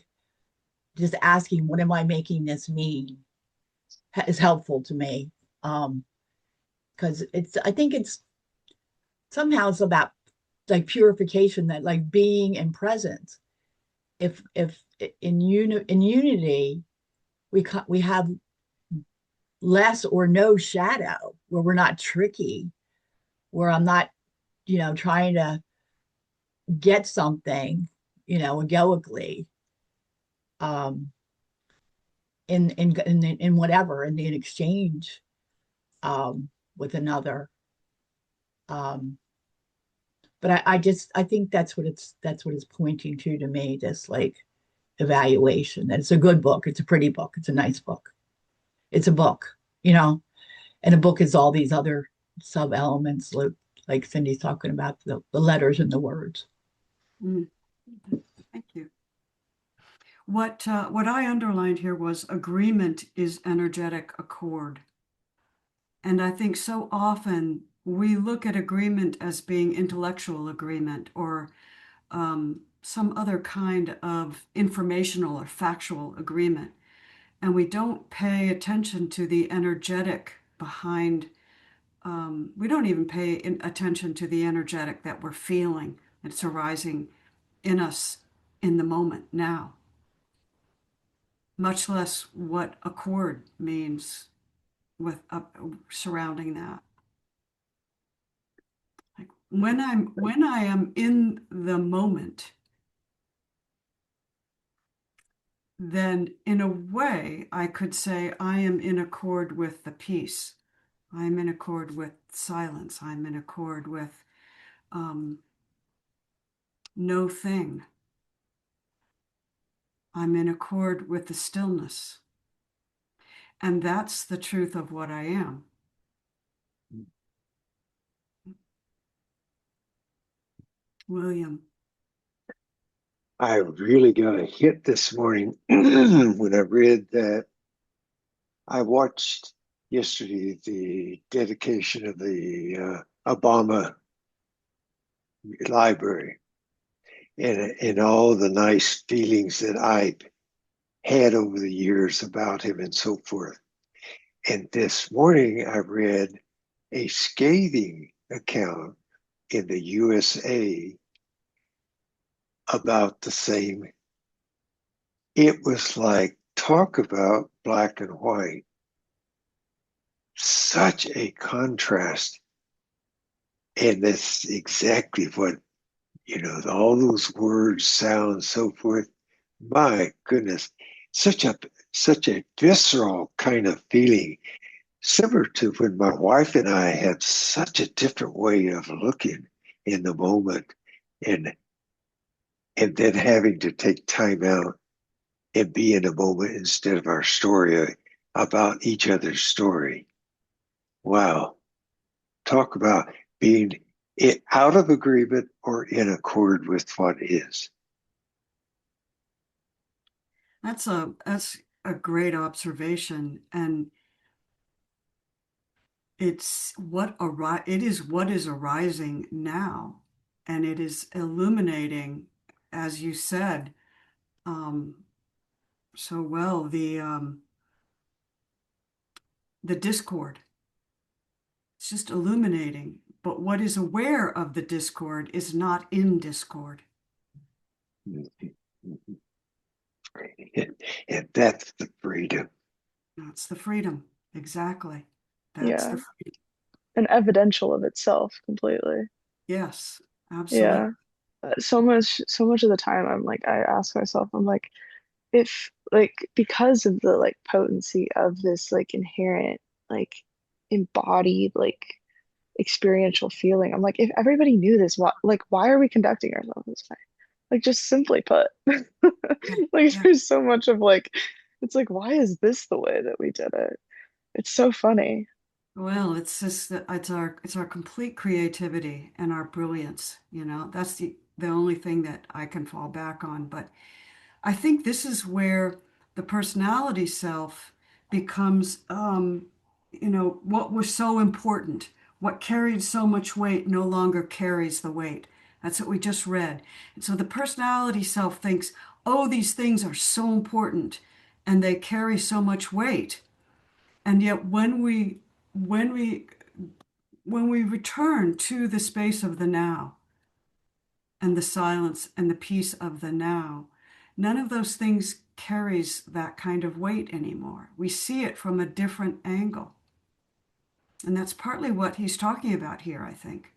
just asking, what am I making this mean, is helpful to me. Because I think it's somehow it's about like purification, that like being in presence. If in unity we have less or no shadow, where we're not tricky, where I'm not, trying to get something, egoically, um, in whatever, in exchange, with another. Um, but I think that's what it's pointing to me, this like evaluation. And it's a good book. It's a pretty book. It's a nice book. It's a book, and a book is all these other sub elements, like Cindy's talking about, the letters and the words. Mm. Thank you. What I underlined here was agreement is energetic accord. And I think so often we look at agreement as being intellectual agreement or some other kind of informational or factual agreement. And we don't pay attention to the energetic behind, we don't even pay attention to the energetic that we're feeling that's arising in us in the moment now, much less what accord means with surrounding that. Like when I am in the moment, then in a way I could say I am in accord with the peace. I'm in accord with silence. I'm in accord with no thing. I'm in accord with the stillness. And that's the truth of what I am. William. I really got a hit this morning when I read that. I watched yesterday the dedication of the Obama library, and all the nice feelings that I had over the years about him and so forth. And this morning I read a scathing account in the USA about the same. It was like, talk about black and white. Such a contrast. And that's exactly what, all those words, sounds, so forth. My goodness, such a visceral kind of feeling, similar to when my wife and I had such a different way of looking in the moment, and then having to take time out and be in a moment instead of our story about each other's story. Wow. Talk about being out of agreement or in accord with what is. That's a great observation, and it is what is arising now, and it is illuminating, as you said, so well, the discord. It's just illuminating, but what is aware of the discord is not in discord. And that's the freedom. That's the freedom. Exactly. That's Yeah. the freedom. And evidential of itself completely. Yes, absolutely. Yeah. So much of the time I'm like, I ask myself, I'm like, if like because of the like potency of this like inherent like embodied like experiential feeling, I'm like, if everybody knew this, why are we conducting ourselves this way? Like, just simply put, like Yeah. there's so much of like, it's like, why is this the way that we did it? It's so funny. Well, it's just that it's our complete creativity and our brilliance, That's the only thing that I can fall back on. But I think this is where the personality self becomes, what was so important, what carried so much weight no longer carries the weight. That's what we just read. And so the personality self thinks, oh, these things are so important and they carry so much weight. And yet when we return to the space of the now, and the silence and the peace of the now. None of those things carries that kind of weight anymore. We see it from a different angle. And that's partly what he's talking about here, I think.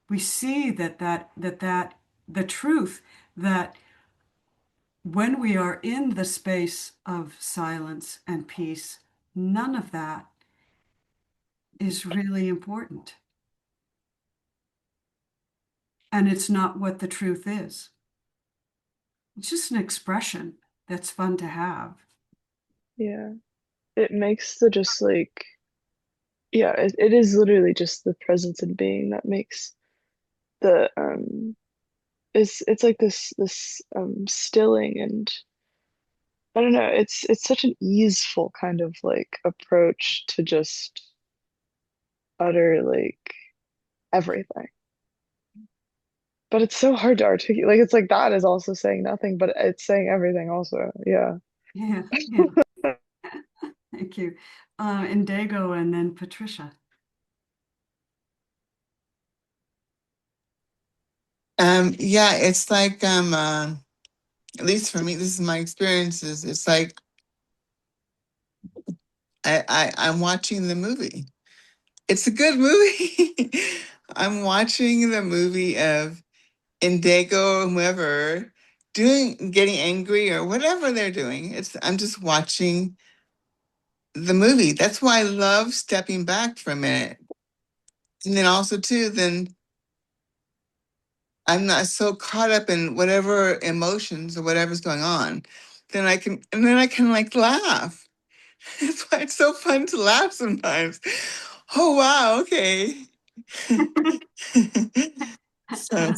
We see that the truth that when we are in the space of silence and peace, none of that is really important. And it's not what the truth is. It's just an expression that's fun to have. Yeah. It makes the just like, yeah, it is literally just the presence and being that makes the it's like this stilling, and I don't know, it's such an easeful kind of like approach to just utter like everything. But it's so hard to articulate. Like it's like that is also saying nothing, but it's saying everything also. Yeah. Yeah, yeah. Thank you. Indigo and then Patricia. Yeah, it's like at least for me, this is my experiences. It's like I'm watching the movie. It's a good movie. I'm watching the movie of Indigo or whoever getting angry or whatever they're doing. I'm just watching the movie. That's why I love stepping back for a minute. And then also too, then I'm not so caught up in whatever emotions or whatever's going on. Then I can like laugh. That's why it's so fun to laugh sometimes. Oh wow, okay. So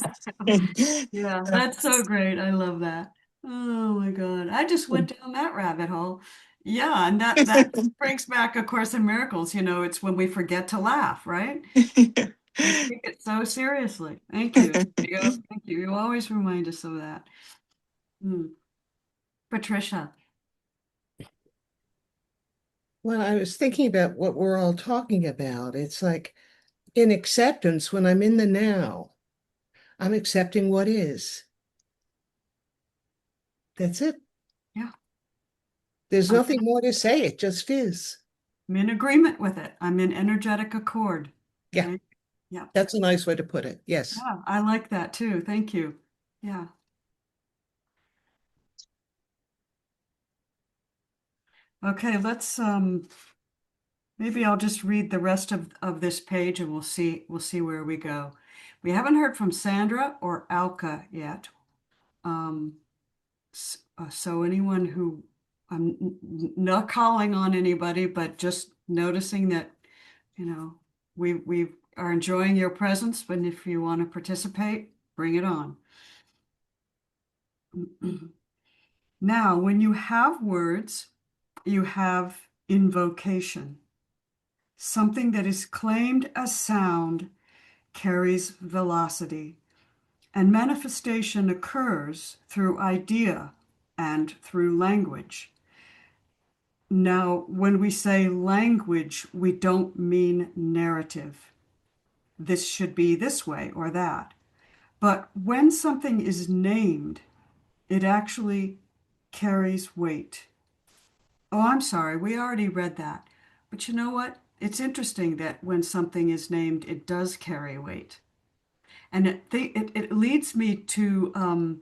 Yeah, that's so great. I love that. Oh my God. I just went down that rabbit hole. Yeah, and that brings back A Course in Miracles. It's when we forget to laugh, right? We take it so seriously. Thank you. Diego. Thank you. You always remind us of that. Hmm. Patricia. Well, I was thinking about what we're all talking about. It's like in acceptance, when I'm in the now, I'm accepting what is. That's it. Yeah. There's nothing more to say. It just is. I'm in agreement with it. I'm in energetic accord. Yeah, Right? Yeah. that's a nice way to put it. Yes. Yeah, I like that too. Thank you. Yeah. Okay, let's maybe I'll just read the rest of this page and we'll see where we go. We haven't heard from Sandra or Alka yet. Um, so anyone who not calling on anybody, but just noticing that, we are enjoying your presence, but if you want to participate, bring it on. Now, when you have words, you have invocation. Something that is claimed as sound carries velocity, and manifestation occurs through idea and through language. Now, when we say language, we don't mean narrative. This should be this way or that. But when something is named, it actually carries weight. Oh, I'm sorry, we already read that. But you know what? It's interesting that when something is named, it does carry weight. And it leads me to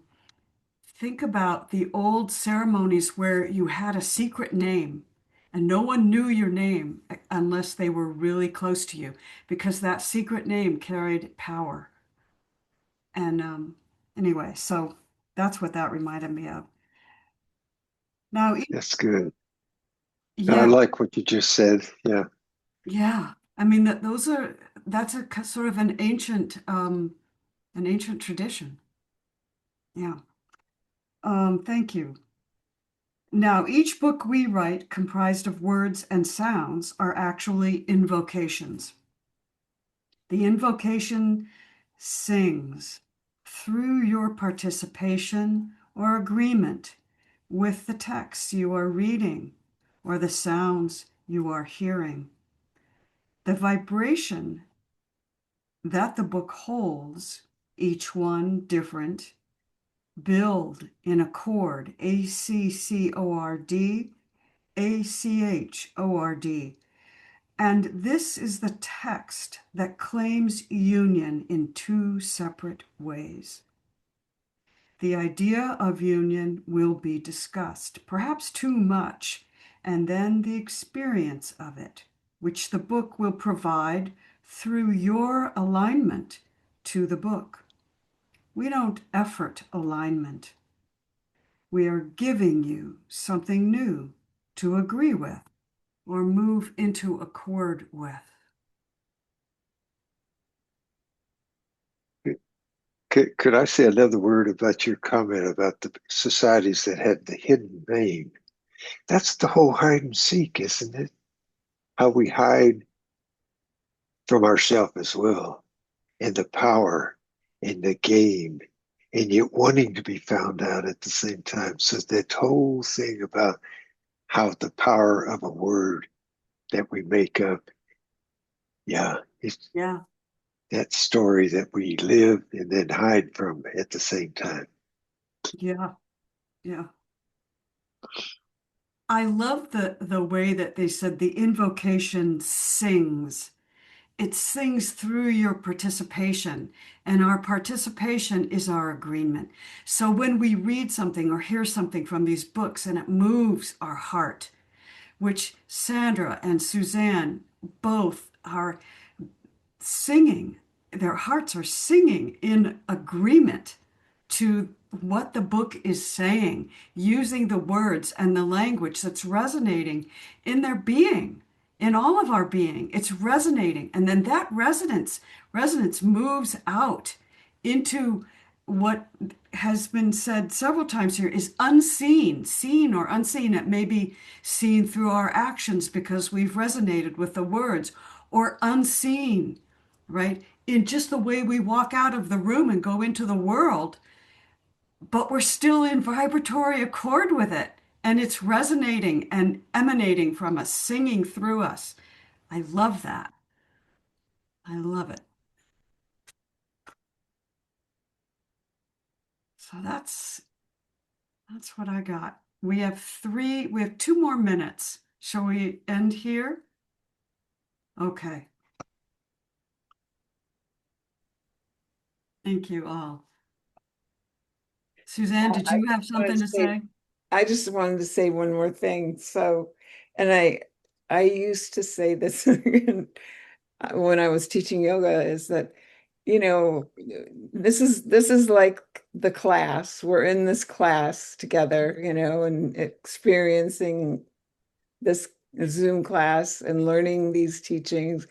think about the old ceremonies where you had a secret name and no one knew your name unless they were really close to you because that secret name carried power. And anyway, so that's what that reminded me of. Now, That's good. I yeah, like what you just said. Yeah. yeah. I mean that's a sort of an ancient tradition. Yeah. Thank you. Now, each book we write, comprised of words and sounds, are actually invocations. The invocation sings through your participation or agreement with the text you are reading or the sounds you are hearing. The vibration that the book holds each one different, build in accord, ACCORD, ACHORD. And this is the text that claims union in two separate ways. The idea of union will be discussed, perhaps too much, and then the experience of it, which the book will provide through your alignment to the book. We don't effort alignment. We are giving you something new to agree with or move into accord with. Could I say another word about your comment about the societies that had the hidden name? That's the whole hide and seek, isn't it? How we hide from ourselves as well, and the power and the game, and yet wanting to be found out at the same time. So that whole thing about how the power of a word that we make up, yeah, it's Yeah. that story that we live and then hide from at the same time. Yeah. Yeah. I love the way that they said the invocation sings. It sings through your participation, and our participation is our agreement. So when we read something or hear something from these books and it moves our heart, which Sandra and Suzanne both are singing, their hearts are singing in agreement to what the book is saying, using the words and the language that's resonating in their being, in all of our being. It's resonating. And then that resonance moves out into what has been said several times here is unseen, seen or unseen. It may be seen through our actions because we've resonated with the words, or unseen, right? In just the way we walk out of the room and go into the world, but we're still in vibratory accord with it. And it's resonating and emanating from us, singing through us. I love that. I love it. So that's what I got. We have two more minutes. Shall we end here? Okay. Thank you all. Suzanne, did you have something to say? I just wanted to say one more thing. So, and I used to say this when I was teaching yoga, is that, you know, this is like the class. We're in this class together, you know, and experiencing this Zoom class and learning these teachings.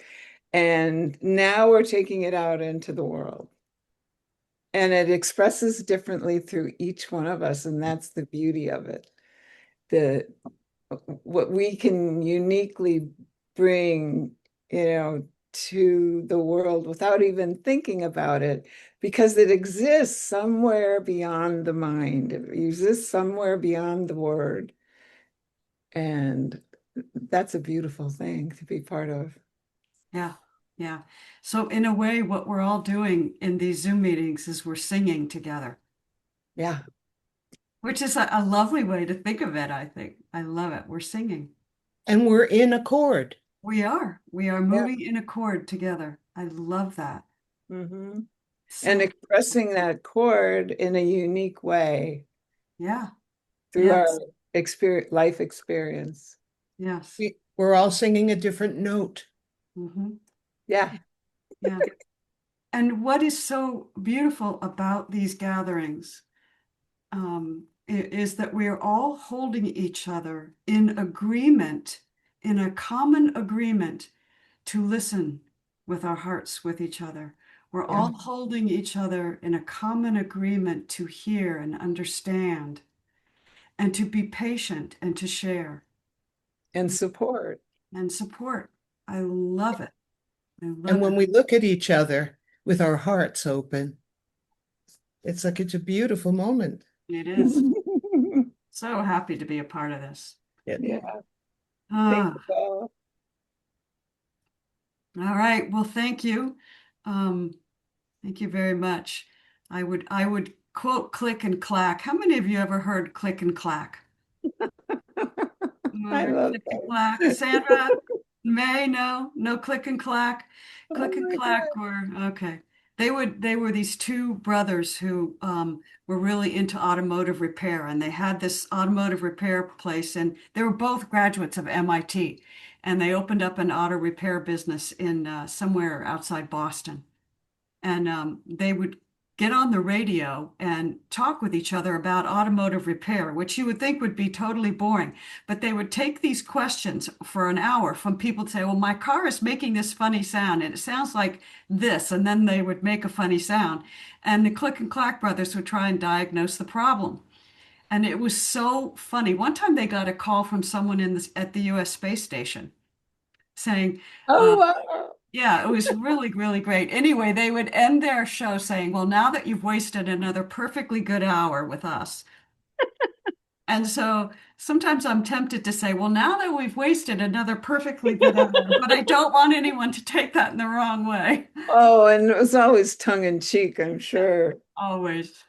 And now we're taking it out into the world. And it expresses differently through each one of us, and that's the beauty of it. The what we can uniquely bring, you know, to the world without even thinking about it, because it exists somewhere beyond the mind. It exists somewhere beyond the word. And that's a beautiful thing to be part of. Yeah, yeah. So in a way, what we're all doing in these Zoom meetings is we're singing together, Yeah. which is a lovely way to think of it, I think. I love it. We're singing. And we're in accord. We are. We are Yeah. moving in accord together. I love that. Mm-hmm. So, And expressing that chord in a unique way yeah. through Yes. our life experience. Yes. We're all singing a different note. Mm-hmm. Yeah. Yeah. And what is so beautiful about these gatherings is that we are all holding each other in agreement, in a common agreement to listen with our hearts with each other. We're Yeah. all holding each other in a common agreement to hear and understand and to be patient and to share And support. and support. I love it. I And love when it. we look at each other with our hearts open, it's like it's a beautiful moment. It is. So happy to be a part of this. Yeah. Thank Ah, you all. all right. Well, thank you. Thank you very much. I would quote click and clack. How many of you ever heard click and clack? I love Click and clack. that. Sandra, May, no click and clack. Oh Click and my clack God. were okay. They were these two brothers who were really into automotive repair, and they had this automotive repair place, and they were both graduates of MIT, and they opened up an auto repair business in somewhere outside Boston. And they would get on the radio and talk with each other about automotive repair, which you would think would be totally boring. But they would take these questions for an hour from people to say, well, my car is making this funny sound and it sounds like this. And then they would make a funny sound. And the Click and Clack brothers would try and diagnose the problem. And it was so funny. One time they got a call from someone at the US Space Station saying, Oh, wow. yeah, it was really, really great. Anyway, they would end their show saying, well, now that you've wasted another perfectly good hour with us. And so sometimes I'm tempted to say, well, now that we've wasted another perfectly good hour, but I don't want anyone to take that in the wrong way. Oh, and it was always tongue in cheek, I'm sure. Always.